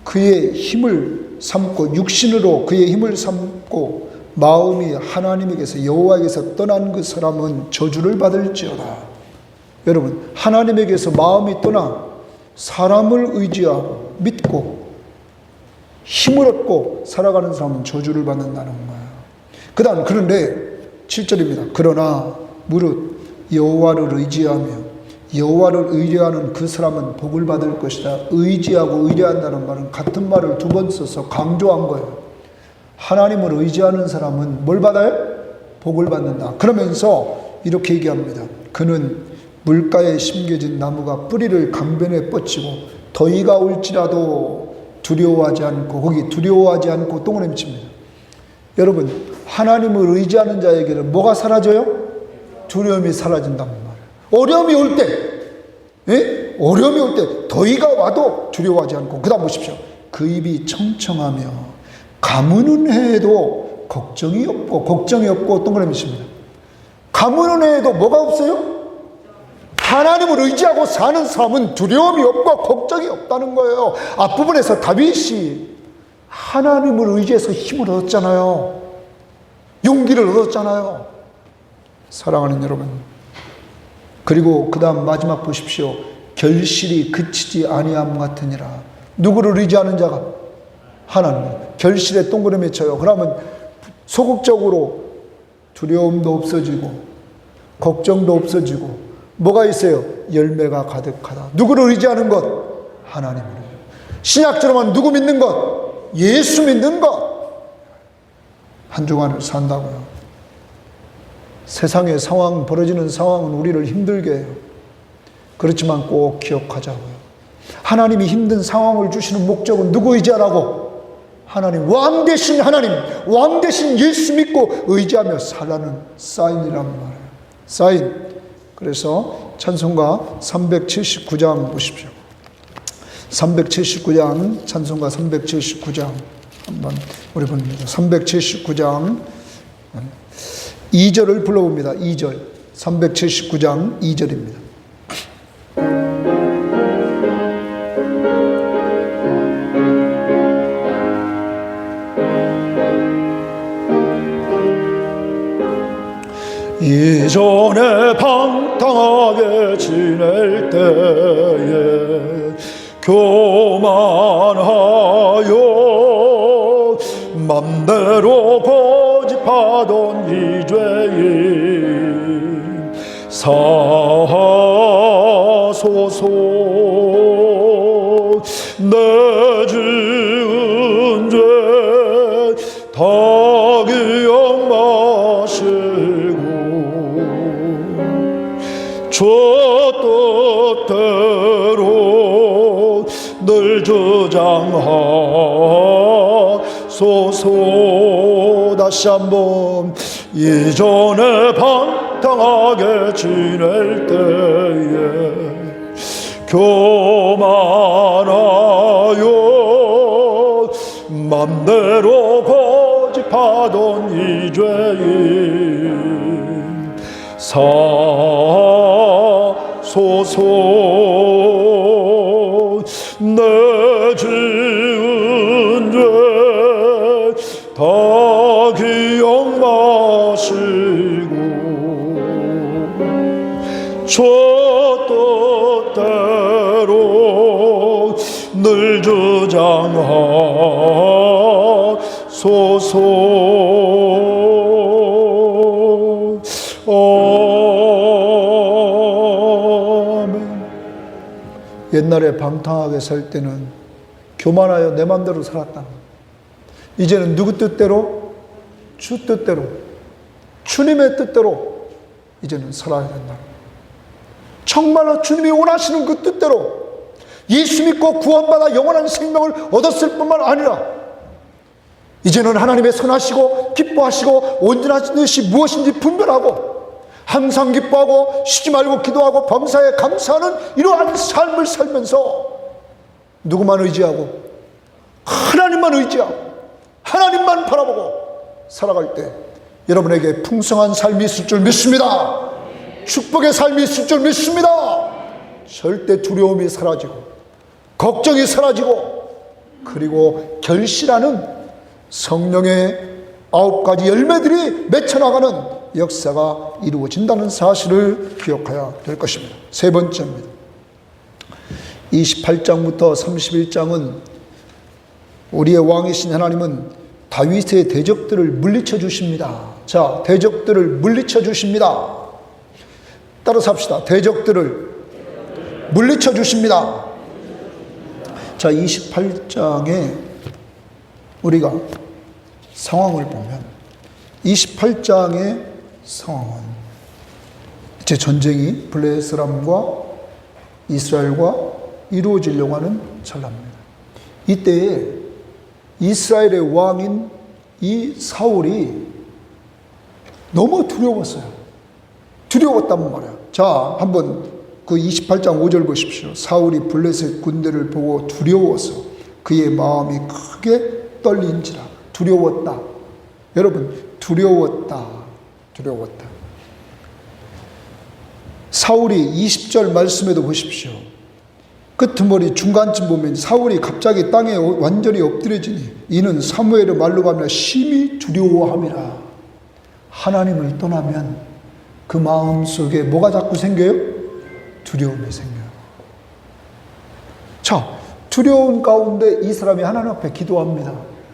그의 힘을 삼고, 육신으로 그의 힘을 삼고 마음이 하나님에게서, 여호와에게서 떠난 그 사람은 저주를 받을지어다. 여러분, 하나님에게서 마음이 떠나 사람을 의지하고 믿고 힘을 얻고 살아가는 사람은 저주를 받는다는 거예요. 그 다음, 그런데 7절입니다. 그러나 무릇 여호와를 의지하며 여호와를 의뢰하는 그 사람은 복을 받을 것이다. 의지하고 의뢰한다는 말은 같은 말을 두 번 써서 강조한 거예요. 하나님을 의지하는 사람은 뭘 받아요? 복을 받는다. 그러면서 이렇게 얘기합니다. 그는 물가에 심겨진 나무가 뿌리를 강변에 뻗치고 더위가 올지라도 두려워하지 않고, 거기 두려워하지 않고 동그라미칩니다. 여러분, 하나님을 의지하는 자에게는 뭐가 사라져요? 두려움이 사라진단 말이에요. 어려움이 올 때, 어려움이 올 때 더위가 와도 두려워하지 않고, 그 다음 보십시오. 그 입이 청청하며 가무는 해에도 걱정이 없고 동그라미칩니다. 가무는 해에도 뭐가 없어요? 하나님을 의지하고 사는 사람은 두려움이 없고 걱정이 없다는 거예요. 앞부분에서 다윗이 하나님을 의지해서 힘을 얻었잖아요. 용기를 얻었잖아요. 사랑하는 여러분, 그리고 그 다음 마지막 보십시오. 결실이 그치지 아니함 같으니라. 누구를 의지하는 자가? 하나님. 결실에 동그라미 쳐요. 그러면 소극적으로 두려움도 없어지고 걱정도 없어지고 뭐가 있어요? 열매가 가득하다. 누구를 의지하는 것? 하나님을. 신약처럼은 누구 믿는 것? 예수 믿는 것. 한 주간을 산다고요. 세상의 상황, 벌어지는 상황은 우리를 힘들게 해요. 그렇지만 꼭 기억하자고요. 하나님이 힘든 상황을 주시는 목적은 누구 의지하라고? 하나님, 왕 되신 하나님, 왕 되신 예수 믿고 의지하며 살라는 사인이란 말이에요. 사인. 그래서 찬송가 379장 보십시오. 379장, 찬송가 379장 한번 우리 봅니다. 379장 2절을 불러봅니다. 2절. 379장 2절입니다. 이전에 방탕하게 지낼 때에 교만하여 맘대로 고집하던 이 죄인 사하소서. 내 지은 죄 다 기억 마시고 저 뜻대로 늘 주장하소서. 다시 한번. 이전에 방탕하게 지낼 때에 교만하여 맘대로 고집하던 이 죄인 사소서. 내 지은 죄 다 기억 마시고 저 뜻대로 늘 주장하소서. 아멘. 옛날에 방탕하게 살 때는 교만하여 내 맘대로 살았다. 이제는 누구 뜻대로? 주 뜻대로, 주님의 뜻대로 이제는 살아야 된다. 정말로 주님이 원하시는 그 뜻대로, 예수 믿고 구원받아 영원한 생명을 얻었을 뿐만 아니라 이제는 하나님의 선하시고 기뻐하시고 온전하신 것이 무엇인지 분별하고 항상 기뻐하고 쉬지 말고 기도하고 범사에 감사하는 이러한 삶을 살면서 누구만 의지하고 하나님만 의지하고 하나님만 바라보고 살아갈 때 여러분에게 풍성한 삶이 있을 줄 믿습니다. 축복의 삶이 있을 줄 믿습니다. 절대 두려움이 사라지고 걱정이 사라지고 그리고 결실하는 성령의 9가지 열매들이 맺혀나가는 역사가 이루어진다는 사실을 기억해야 될 것입니다. 세 번째입니다. 28장부터 31장은 우리의 왕이신 하나님은 다윗의 대적들을 물리쳐 주십니다. 자, 대적들을 물리쳐 주십니다. 따라서 합시다. 대적들을 물리쳐 주십니다. 자, 28장에 우리가 상황을 보면 28장의 상황은 이제 전쟁이 블레셋 사람과 이스라엘과 이루어지려고 하는 찰나입니다. 이때에 이스라엘의 왕인 이 사울이 너무 두려웠어요. 두려웠단 말이야. 자, 한번 그 28장 5절 보십시오. 사울이 블레셋 군대를 보고 두려워서 그의 마음이 크게 떨린지라. 두려웠다. 여러분, 두려웠다. 사울이 20절 말씀에도 보십시오. 끄트머리 중간쯤 보면 사울이 갑자기 땅에 완전히 엎드려지니 이는 사무엘의 말로 가며 심히 두려워함이라. 하나님을 떠나면 그 마음속에 뭐가 자꾸 생겨요? 두려움이 생겨요. 자, 두려운 가운데 이 사람이 하나님 앞에 기도합니다.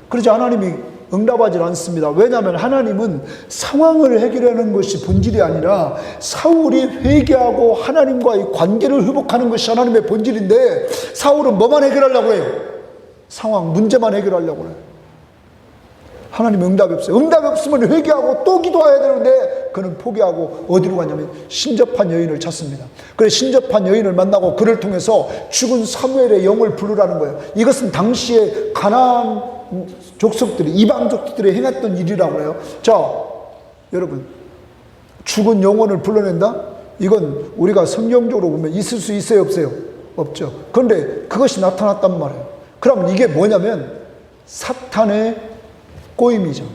그러지 하나님이 응답하지 않습니다. 왜냐하면 하나님은 상황을 해결하는 것이 본질이 아니라 사울이 회개하고 하나님과의 관계를 회복하는 것이 하나님의 본질인데 사울은 뭐만 해결하려고 해요? 상황, 문제만 해결하려고 해요. 하나님 응답이 없어요. 응답이 없으면 회개하고 또 기도해야 되는데 그는 포기하고 어디로 가냐면 신접한 여인을 찾습니다. 그래 신접한 여인을 만나고 그를 통해서 죽은 사무엘의 영을 부르라는 거예요. 이것은 당시에 가나안 족속들이 이방족들이 행했던 일이라고 해요. 자, 여러분, 죽은 영혼을 불러낸다? 이건 우리가 성경적으로 보면 있을 수 있어요, 없어요? 없죠. 그런데 그것이 나타났단 말이에요. 그럼 이게 뭐냐면 사탄의 꼬임이죠.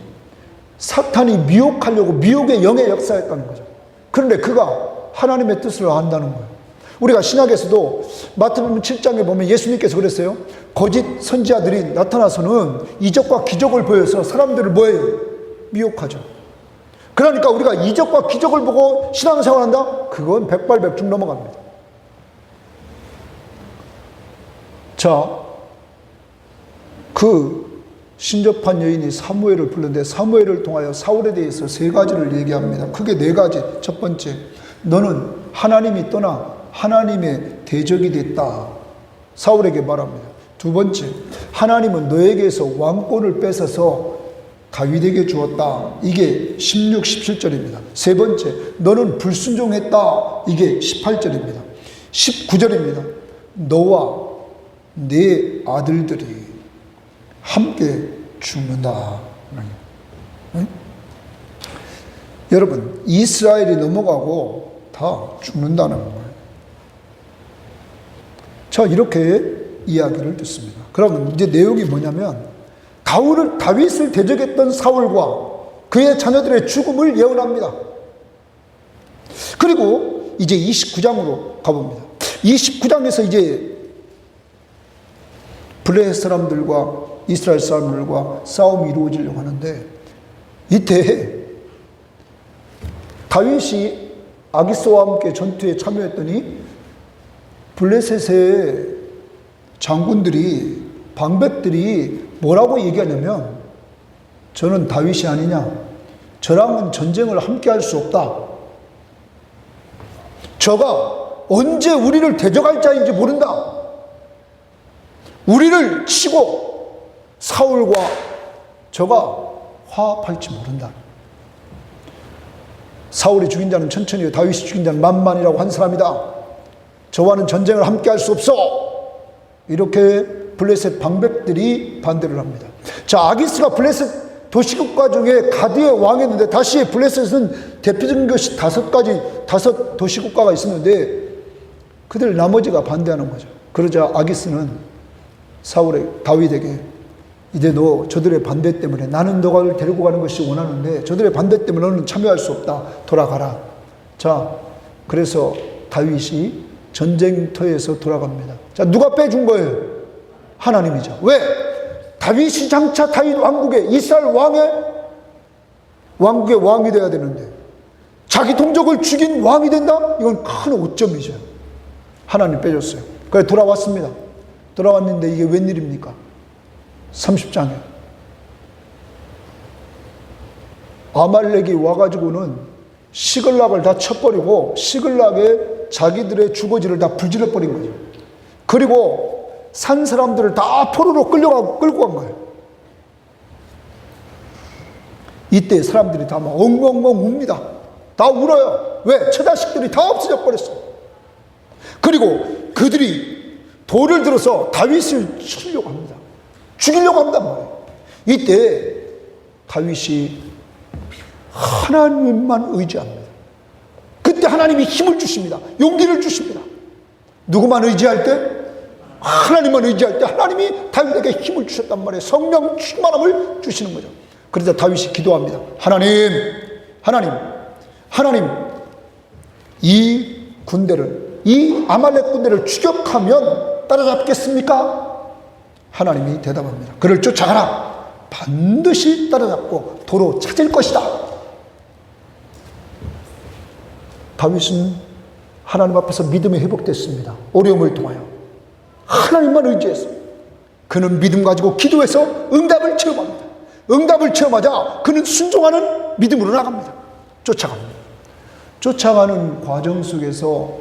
사탄이 미혹하려고 미혹의 영의 역사였다는 거죠. 그런데 그가 하나님의 뜻을 안다는 거예요. 우리가 신약에서도 마태복음 7장에 보면 예수님께서 그랬어요. 거짓 선지자들이 나타나서는 이적과 기적을 보여서 사람들을 뭐예요? 미혹하죠. 그러니까 우리가 이적과 기적을 보고 신앙생활한다? 그건 백발백중 넘어갑니다. 자, 그 신접한 여인이 사무엘을 불렀는데 사무엘을 통하여 사울에 대해서 3가지를 얘기합니다. 크게 4가지. 첫 번째, 너는 하나님이 떠나 하나님의 대적이 됐다. 사울에게 말합니다. 두 번째, 하나님은 너에게서 왕권을 뺏어서 다윗에게 주었다. 이게 16, 17절입니다. 세 번째, 너는 불순종했다. 이게 18절입니다. 19절입니다. 너와 네 아들들이 함께 죽는다. 응? 여러분, 이스라엘이 넘어가고 다 죽는다는 거예요. 자, 이렇게 이야기를 듣습니다. 그러면 이제 내용이 뭐냐면 다윗을 대적했던 사울과 그의 자녀들의 죽음을 예언합니다. 그리고 이제 29장으로 가봅니다. 29장에서 이제 블레셋 사람들과 이스라엘 사람들과 싸움이 이루어지려고 하는데 이때 다윗이 아기스와 함께 전투에 참여했더니 블레셋의 장군들이 방백들이 뭐라고 얘기하냐면 저는 다윗이 아니냐, 저랑은 전쟁을 함께 할 수 없다, 저가 언제 우리를 대적할 자인지 모른다, 우리를 치고 사울과 저가 화합할지 모른다. 사울이 죽인 자는 천천히요 다윗이 죽인 자는 만만이라고 한 사람이다. 저와는 전쟁을 함께 할 수 없어. 이렇게 블레셋 방백들이 반대를 합니다. 자, 아기스가 블레셋 도시국가 중에 가드의 왕이었는데, 다시 블레셋은 대표적인 것이 다섯 도시국가가 있었는데 그들 나머지가 반대하는 거죠. 그러자 아기스는 다윗에게 이제 너 저들의 반대 때문에, 나는 너를 데리고 가는 것이 원하는데 저들의 반대 때문에 너는 참여할 수 없다. 돌아가라. 자, 그래서 다윗이 전쟁터에서 돌아갑니다. 자, 누가 빼준 거예요? 하나님이죠. 왜? 다윗이 장차 다윗 왕국의 이스라엘 왕국의 왕이 돼야 되는데 자기 동족을 죽인 왕이 된다? 이건 큰 오점이죠. 하나님 빼줬어요. 그래 돌아왔습니다. 돌아왔는데 이게 웬일입니까? 30장에 아말렉이 와가지고는 시글락을 다 쳐버리고 시글락에 자기들의 주거지를 다 불질러버린 거죠. 그리고 산 사람들을 다 포로로 끌고 간 거예요. 이때 사람들이 다 막 엉엉엉 웁니다. 다 울어요. 왜? 처자식들이 다 없어져 버렸어. 그리고 그들이 돌을 들어서 다윗을 치려고 합니다. 죽이려고 한단 말이에요. 이때 다윗이 하나님만 의지합니다. 그때 하나님이 힘을 주십니다. 용기를 주십니다. 누구만 의지할 때? 하나님만 의지할 때 하나님이 다윗에게 힘을 주셨단 말이에요. 성령 충만함을 주시는 거죠. 그래서 다윗이 기도합니다. 하나님, 이 군대를, 이 아말렉 군대를 추격하면 따라잡겠습니까? 하나님이 대답합니다. 그를 쫓아가라. 반드시 따라잡고 도로 찾을 것이다. 다윗은 하나님 앞에서 믿음이 회복됐습니다. 어려움을 통하여 하나님만 의지했어요. 그는 믿음 가지고 기도해서 응답을 체험합니다. 응답을 체험하자 그는 순종하는 믿음으로 나갑니다. 쫓아가는 과정 속에서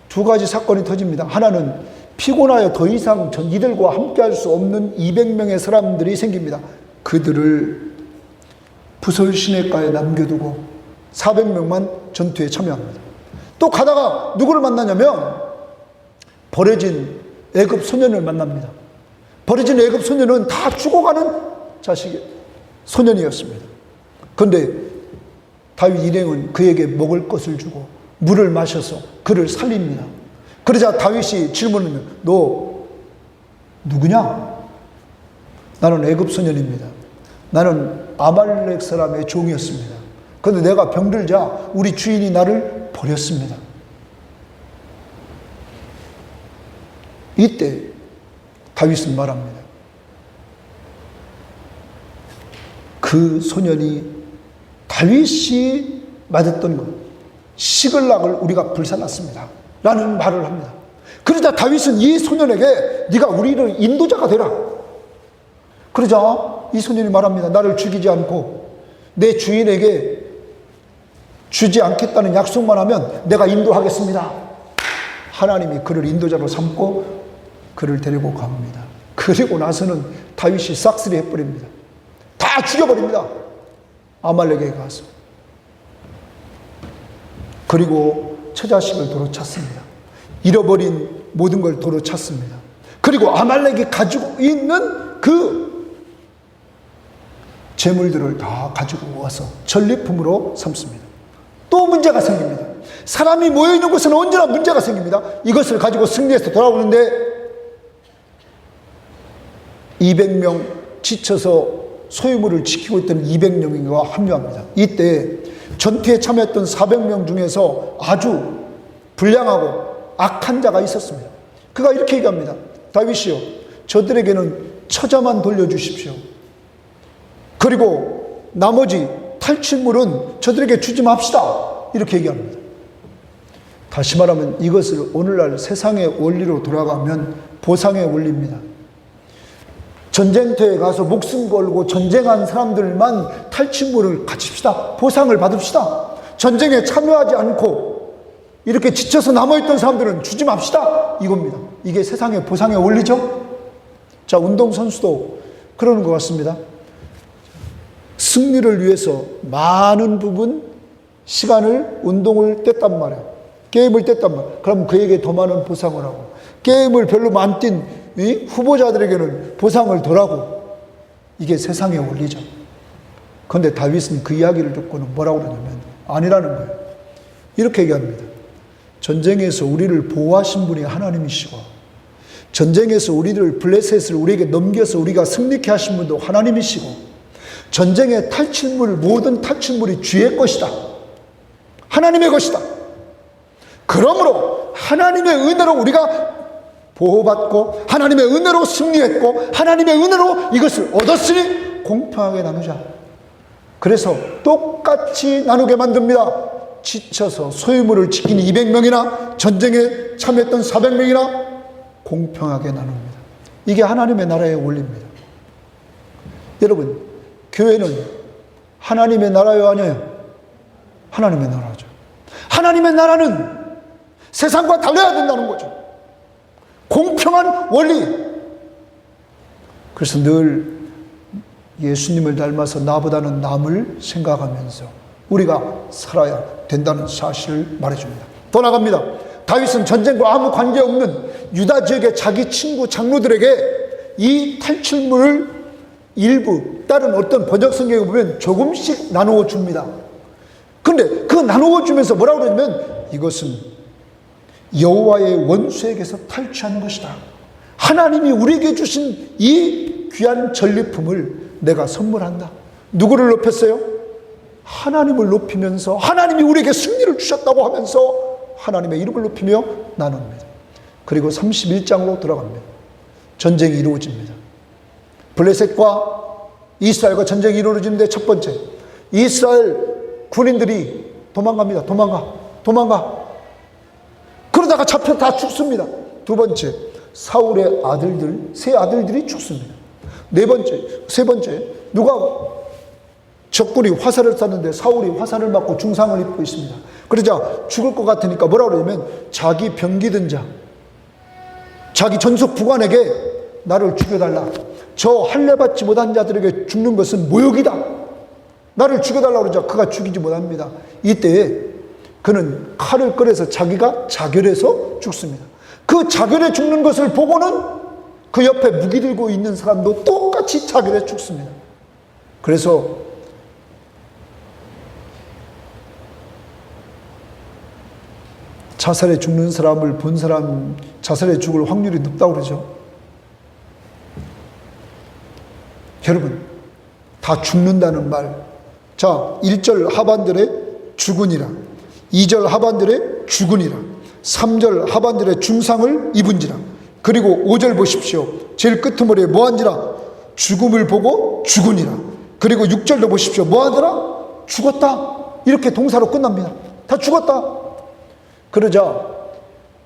두 가지 사건이 터집니다. 하나는 피곤하여 더 이상 이들과 함께 할 수 없는 200명의 사람들이 생깁니다. 그들을 부설 시내가에 남겨두고 400명만 전투에 참여합니다. 또 가다가 누구를 만나냐면 버려진 애굽 소년을 만납니다. 버려진 애굽 소년은 다 죽어가는 소년이었습니다. 그런데 다윗 일행은 그에게 먹을 것을 주고 물을 마셔서 그를 살립니다. 그러자 다윗이 질문합니다. 너 누구냐? 나는 애굽 소년입니다. 나는 아말렉 사람의 종이었습니다. 그런데 내가 병들자 우리 주인이 나를 버렸습니다. 이때 다윗은 말합니다. 그 소년이 다윗이 맞았던 것, 시글락을 우리가 불살랐습니다. 라는 말을 합니다. 그러자 다윗은 이 소년에게 네가 우리를 인도자가 되라. 그러자 이 소년이 말합니다. 나를 죽이지 않고 내 주인에게 주지 않겠다는 약속만 하면 내가 인도하겠습니다. 하나님이 그를 인도자로 삼고 그를 데리고 갑니다. 그리고 나서는 다윗이 싹쓸이 해버립니다. 다 죽여버립니다. 아말렉에 가서. 그리고 처자식을 도로 찾습니다. 잃어버린 모든 걸 도로 찾습니다. 그리고 아말렉이 가지고 있는 그 재물들을 다 가지고 와서 전리품으로 삼습니다. 또 문제가 생깁니다. 사람이 모여있는 곳은 언제나 문제가 생깁니다. 이것을 가지고 승리해서 돌아오는데 200명 지쳐서 소유물을 지키고 있던 200명이 합류합니다. 이때 전투에 참여했던 400명 중에서 아주 불량하고 악한 자가 있었습니다. 그가 이렇게 얘기합니다. 다윗이요, 저들에게는 처자만 돌려주십시오. 그리고 나머지 탈취물은 저들에게 주지 맙시다. 이렇게 얘기합니다. 다시 말하면 이것을 오늘날 세상의 원리로 돌아가면 보상의 원리입니다. 전쟁터에 가서 목숨 걸고 전쟁한 사람들만 탈취물을 가집시다. 보상을 받읍시다. 전쟁에 참여하지 않고 이렇게 지쳐서 남아있던 사람들은 주지 맙시다. 이겁니다. 이게 세상의 보상의 원리죠. 자, 운동선수도 그러는 것 같습니다. 승리를 위해서 많은 부분 시간을 운동을 뗐단 말이에요. 게임을 뗐단 말이에요. 그럼 그에게 더 많은 보상을 하고, 게임을 별로 안 뛴 후보자들에게는 보상을 덜하고 이게 세상의 원리죠. 그런데 다윗은 그 이야기를 듣고는 뭐라고 그러냐면 아니라는 거예요. 이렇게 얘기합니다. 전쟁에서 우리를 보호하신 분이 하나님이시고 전쟁에서 우리를 블레셋을 우리에게 넘겨서 우리가 승리케 하신 분도 하나님이시고 전쟁의 탈출물 모든 탈출물이 주의 것이다. 하나님의 것이다. 그러므로 하나님의 은혜로 우리가 보호받고 하나님의 은혜로 승리했고 하나님의 은혜로 이것을 얻었으니 공평하게 나누자. 그래서 똑같이 나누게 만듭니다. 지쳐서 소유물을 지킨 200명이나 전쟁에 참여했던 400명이나 공평하게 나눕니다. 이게 하나님의 나라의 원리입니다. 여러분, 교회는 하나님의 나라요 아니에요? 하나님의 나라죠. 하나님의 나라는 세상과 달라야 된다는 거죠. 공평한 원리. 그래서 늘 예수님을 닮아서 나보다는 남을 생각하면서 우리가 살아야 된다는 사실을 말해줍니다. 더 나갑니다. 다윗은 전쟁과 아무 관계없는 유다 지역의 자기 친구 장로들에게 이 탈출물을 일부 다른 어떤 번역 성경에 보면 조금씩 나누어 줍니다. 그런데 그 나누어 주면서 뭐라고 그러냐면 이것은 여호와의 원수에게서 탈취하는 것이다. 하나님이 우리에게 주신 이 귀한 전리품을 내가 선물한다. 누구를 높였어요? 하나님을 높이면서 하나님이 우리에게 승리를 주셨다고 하면서 하나님의 이름을 높이며 나눕니다. 그리고 31장으로 들어갑니다. 전쟁이 이루어집니다. 블레셋과 이스라엘과 전쟁이 이루어지는데 첫 번째, 이스라엘 군인들이 도망갑니다. 도망가. 그러다가 잡혀 다 죽습니다. 두 번째, 사울의 아들들, 세 아들들이 죽습니다. 세 번째, 누가 적군이 화살을 쐈는데 사울이 화살을 맞고 중상을 입고 있습니다. 그러자 죽을 것 같으니까 뭐라고 그러냐면 자기 병기든 자, 자기 전속 부관에게 나를 죽여달라. 저 할례받지 못한 자들에게 죽는 것은 모욕이다. 나를 죽여달라고 그러자 그가 죽이지 못합니다. 이때 그는 칼을 꺼내서 자기가 자결해서 죽습니다. 그 자결해 죽는 것을 보고는 그 옆에 무기 들고 있는 사람도 똑같이 자결해 죽습니다. 그래서 자살해 죽는 사람을 본 사람 자살해 죽을 확률이 높다고 그러죠. 여러분, 다 죽는다는 말. 자, 1절 하반절에 죽으니라, 2절 하반절에 죽으니라, 3절 하반절에 중상을 입은지라, 그리고 5절 보십시오. 제일 끄트머리에 뭐한지라, 죽음을 보고 죽으니라. 그리고 6절도 보십시오. 뭐하더라? 죽었다. 이렇게 동사로 끝납니다. 다 죽었다. 그러자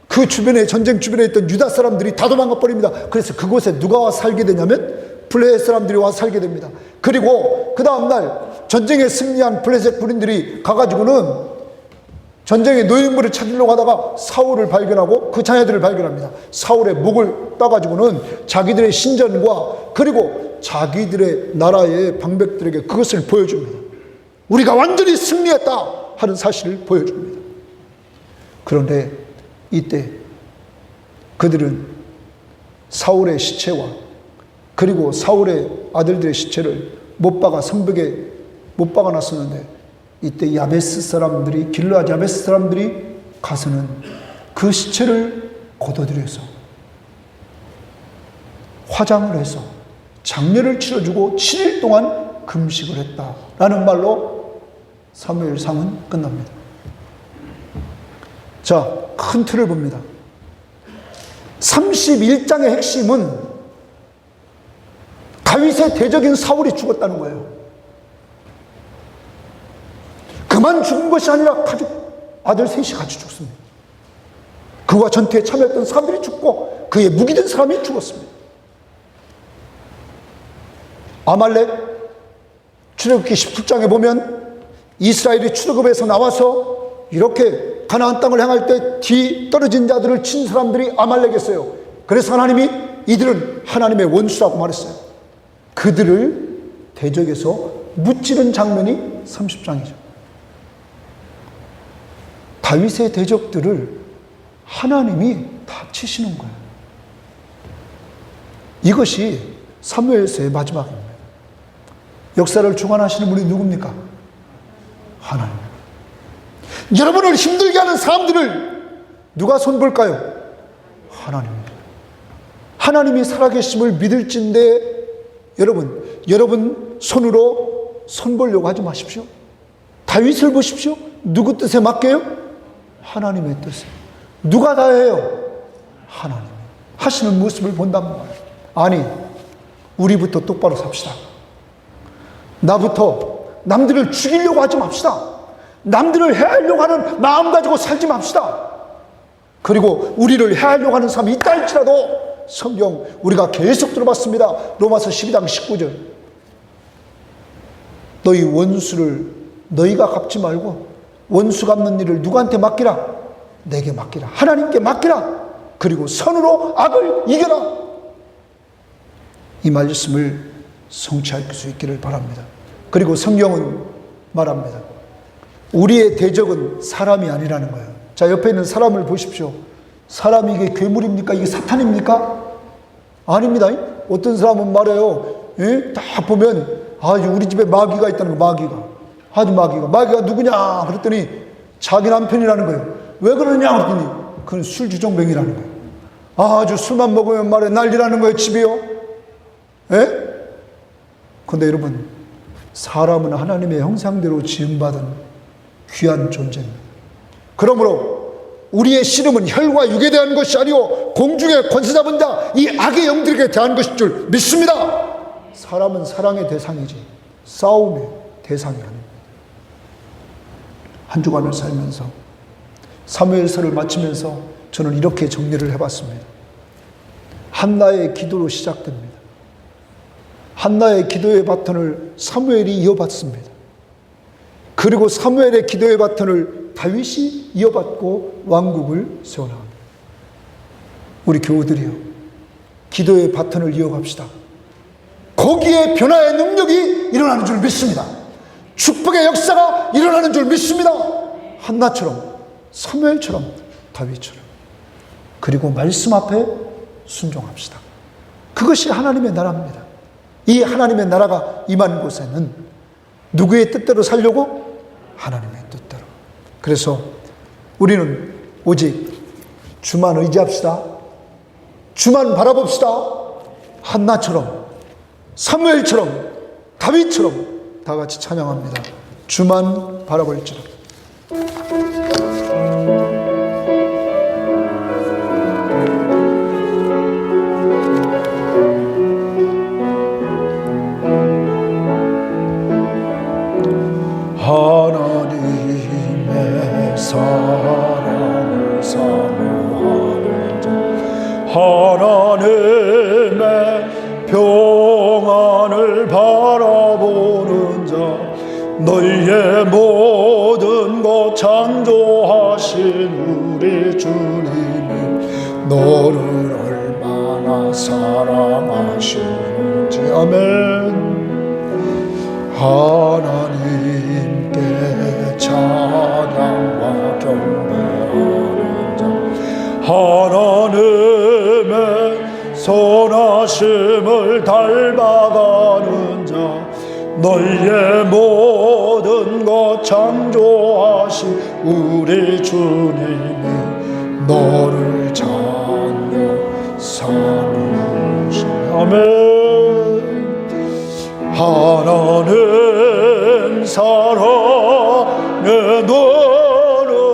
그 주변에, 전쟁 주변에 있던 유다 사람들이 다 도망가 버립니다. 그래서 그곳에 누가 와 살게 되냐면 블레셋 사람들이 와 살게 됩니다. 그리고 그 다음날 전쟁에 승리한 블레셋 군인들이 가가지고는 전쟁의 노예물을 찾으려고 하다가 사울을 발견하고 그 자녀들을 발견합니다. 사울의 목을 따가지고는 자기들의 신전과 그리고 자기들의 나라의 방백들에게 그것을 보여줍니다. 우리가 완전히 승리했다 하는 사실을 보여줍니다. 그런데 이때 그들은 사울의 시체와 그리고 사울의 아들들의 시체를 못 박아 성벽에 못 박아 놨었는데 이때 야베스 사람들이, 길르앗 야베스 사람들이 가서는 그 시체를 걷어들여서 화장을 해서 장례를 치러주고 7일 동안 금식을 했다라는 말로 사무엘상은 끝납니다. 자, 큰 틀을 봅니다. 31장의 핵심은 다윗의 대적인 사울이 죽었다는 거예요. 그만 죽은 것이 아니라 가족, 아들 셋이 같이 죽습니다. 그와 전투에 참여했던 사람들이 죽고 그의 무기든 사람이 죽었습니다. 아말렉, 출애굽기 17장에 보면 이스라엘이 출애굽에서 나와서 이렇게 가나안 땅을 향할 때 뒤 떨어진 자들을 친 사람들이 아말렉이었어요. 그래서 하나님이 이들은 하나님의 원수라고 말했어요. 그들을 대적에서 무찌른 장면이 30장이죠. 다윗의 대적들을 하나님이 다 치시는 거예요. 이것이 사무엘서의 마지막입니다. 역사를 주관하시는 분이 누굽니까? 하나님. 여러분을 힘들게 하는 사람들을 누가 손볼까요? 하나님입니다. 하나님이 살아계심을 믿을진데 여러분 손으로 손보려고 하지 마십시오. 다윗을 보십시오. 누구 뜻에 맡겨요? 하나님의 뜻에. 누가 다 해요? 하나님. 하시는 모습을 본단 말이에요. 아니, 우리부터 똑바로 삽시다. 나부터 남들을 죽이려고 하지 맙시다. 남들을 해하려고 하는 마음 가지고 살지 맙시다. 그리고 우리를 해하려고 하는 사람이 있다 할지라도 성경 우리가 계속 들어봤습니다. 로마서 12장 19절. 너희 원수를 너희가 갚지 말고 원수 갚는 일을 누구한테 맡기라? 내게 맡기라. 하나님께 맡기라. 그리고 선으로 악을 이겨라. 이 말씀을 성취할 수 있기를 바랍니다. 그리고 성경은 말합니다. 우리의 대적은 사람이 아니라는 거예요. 자, 옆에 있는 사람을 보십시오. 사람이 이게 괴물입니까? 이게 사탄입니까? 아닙니다. 어떤 사람은 말해요. 다 보면 우리 집에 마귀가 있다는 거. 마귀가 누구냐 그랬더니 자기 남편이라는 거예요. 왜 그러냐 그랬더니 그건 술주정뱅이라는 거예요. 아주 술만 먹으면 말해 난리라는 거예요. 집이요. 그런데 여러분, 사람은 하나님의 형상대로 지음받은 귀한 존재입니다. 그러므로 우리의 씨름은 혈과 육에 대한 것이 아니고 공중의 권세 잡은 자, 이 악의 영들에게 대한 것일 줄 믿습니다. 사람은 사랑의 대상이지 싸움의 대상이 아닙니다. 한 주간을 살면서 사무엘서를 마치면서 저는 이렇게 정리를 해봤습니다. 한나의 기도로 시작됩니다. 한나의 기도의 바톤을 사무엘이 이어받습니다. 그리고 사무엘의 기도의 바톤을 다윗이 이어받고 왕국을 세워나갑니다. 우리 교우들이요, 기도의 바톤을 이어갑시다. 거기에 변화의 능력이 일어나는 줄 믿습니다. 축복의 역사가 일어나는 줄 믿습니다. 한나처럼, 사무엘처럼, 다윗처럼. 그리고 말씀 앞에 순종합시다. 그것이 하나님의 나라입니다. 이 하나님의 나라가 임한 곳에는 누구의 뜻대로 살려고? 하나님의 뜻대로. 그래서 우리는 오직 주만 의지합시다. 주만 바라봅시다. 한나처럼, 사무엘처럼, 다윗처럼 다 같이 찬양합니다. 주만 바라볼지라. 하나님의 사랑을 사모하는 자, 하나님의 평안을 바라보는 자, 너희의 모든 것 창조하신 우리 주님이 너를 얼마나 사랑하시는지. 아멘. 하나님께 찬양과 경배하는 자, 하나님의 선하심을 닮아가는 자, 너희의 모든 것 창조하신 우리 주님이 너를 찬양 삼으시. 아멘. 하나님 사랑의 너를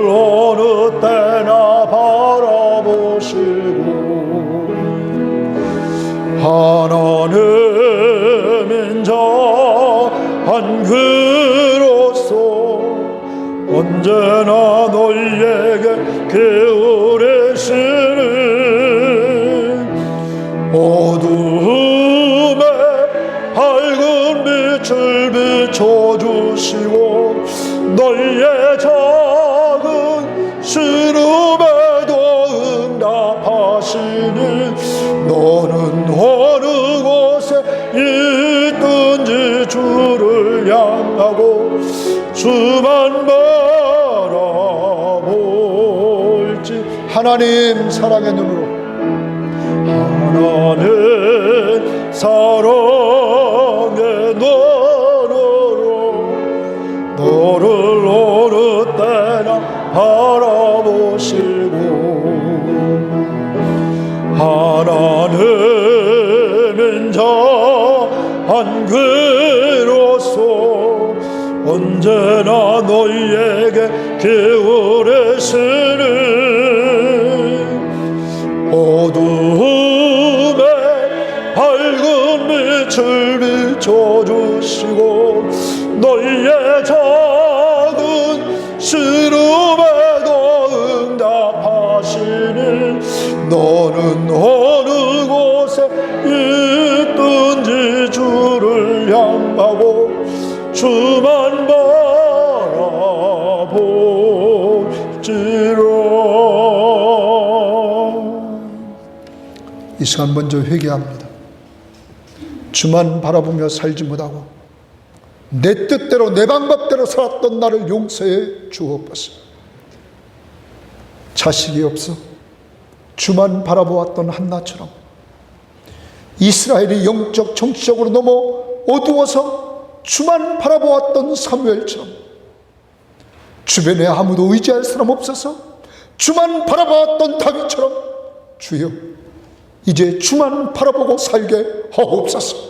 어느 때나 바라보시고, 하나님인 자 한 그로서 언제나 너희에게 기울이시는 어둠에 밝은 빛을 비춰주시고, 너희의 작은 신음에도 응답하시니 너는 어느 곳에 있든지 주를 향하고 주만 바라볼지. 하나님 사랑의 눈으로 하나는 사랑의 너를 어느 때나 바라보시고 하나는 인자한 그로서 언제나 너희에게 기울이시는 어둠에 밝은 빛을 비춰주시고 너희의 작은 시름에도 응답하시니 너는 어느 곳에 있든지 주를 향하고 주만 바라볼지라. 이 시간 먼저 회개합니다. 주만 바라보며 살지 못하고 내 뜻대로 내 방법대로 살았던 나를 용서해 주옵소서. 자식이 없어 주만 바라보았던 한나처럼, 이스라엘이 영적 정치적으로 너무 어두워서 주만 바라보았던 사무엘처럼, 주변에 아무도 의지할 사람 없어서 주만 바라보았던 다윗처럼, 주여 이제 주만 바라보고 살게 하옵소서.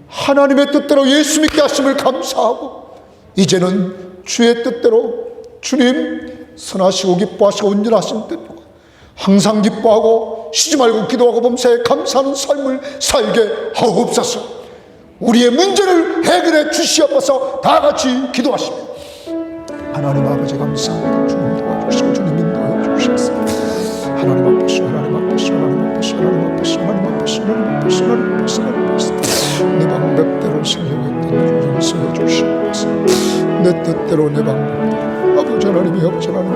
하나님의 뜻대로 예수 믿게 하심을 감사하고 이제는 주의 뜻대로 주님 선하시고 기뻐하시고 온전하신 뜻대로 항상 기뻐하고 쉬지 말고 기도하고 범사에 감사하는 삶을 살게 하옵소서. 우리의 문제를 해결해 주시옵소서. 다 같이 기도하십니다. 하나님 아버지 감사합니다. 주님 도와주시고 주님 인도해 주시옵소서. 하나님 앞에서 하나님 앞에서 하나님 앞에서 하나님 앞에서 하나님 앞에서 하나님 앞에서 하나님 앞에서 하나님 앞에서 내 방법대로 살려고 했던 나를 용서해 주시옵소서. 내 뜻대로 내 방법대로 아버지 하나님이 아버지 하나님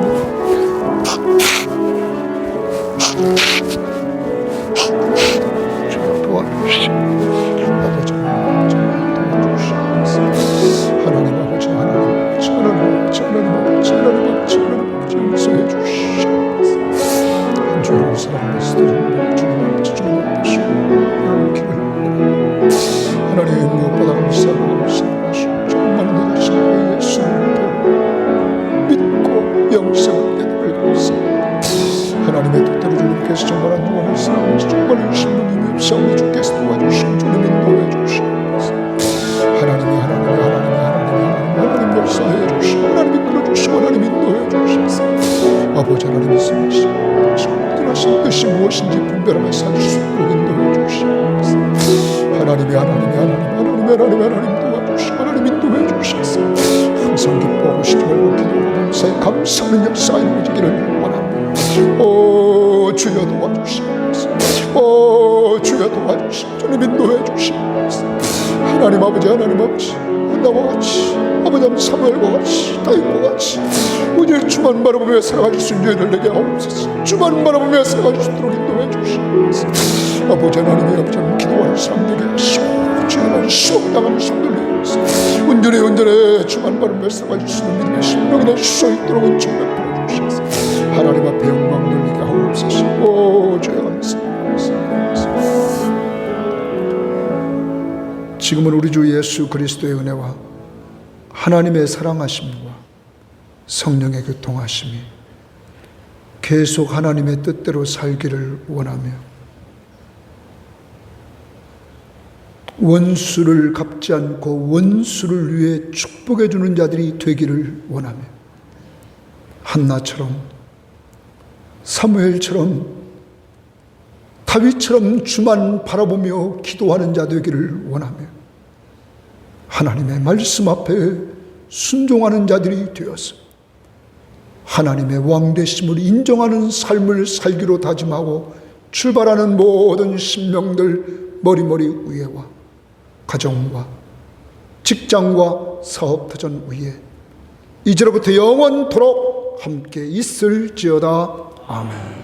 도와주시옵소서. 아버지 도와주시옵소서. 하나님 아버지 하나님 아버지 하나님 아버지 하나님 아버지 하나님 아버지 하나님 아버지 용서해 주시옵소서. 한 주를 사랑하시는 주님 앞에서 주님 앞에서 이렇게 하나님 무엇보다 감사하고 감사하시고 정말 내 자신의 예수를 믿고 영생하게 되길 감사합니다. 하나님의 뜻대로 주님께서 정말 안주원을 사랑하시 정말 신부님이 없사오니 주께서 도와주시고 주님 인도해 주시옵소서. 하나님 역사해 주시고 하나님 이끌어 주시고 하나님 인도해 주시옵소서. 아버지 하나님 말씀하시고 하신 뜻이 무엇인지 분별하며 살 수 있도록 인도해 주시옵소서. 하나님 도와주시고 하나님 인도해 주셔서 항상 기뻐하고 쉬지 말고 기도하고 범사에 감사하는 역사에 이루어지기를 원합니다. 오 주여 도와주시옵소서. 오 주여 도와주시옵소서. 주님 인도해 주시옵소서. 하나님 아버지 나와 같이 아버지 사무엘과 같이 다윗과 같이 오직 주만 바라보며 살아가실 수 있는 여인을 내게 하옵소서. 주만 바라보며 살아가실 수 있도록 인도해 주시옵소서. 아버지 하나님의 아버지 기도하는 사람 되게 하시고 주님만 수업당하는 사람들 되게 하시고 온전히 주만 바라보며 살아가실 수 있는 믿음의 심령이 될 수 있도록 은총 베풀어 주시옵소서. 하나님 앞에 영광 돌리게 하옵소서. 오 주여 감사합니다. 지금은 우리 주 예수 그리스도의 은혜와 하나님의 사랑하심과 성령의 교통하심이 계속 하나님의 뜻대로 살기를 원하며 원수를 갚지 않고 원수를 위해 축복해 주는 자들이 되기를 원하며 한나처럼 사무엘처럼 다윗처럼 주만 바라보며 기도하는 자 되기를 원하며 하나님의 말씀 앞에 순종하는 자들이 되어서 하나님의 왕되심을 인정하는 삶을 살기로 다짐하고 출발하는 모든 신명들 머리머리 위에와 가정과 직장과 사업터전 위에 이제로부터 영원토록 함께 있을지어다. 아멘.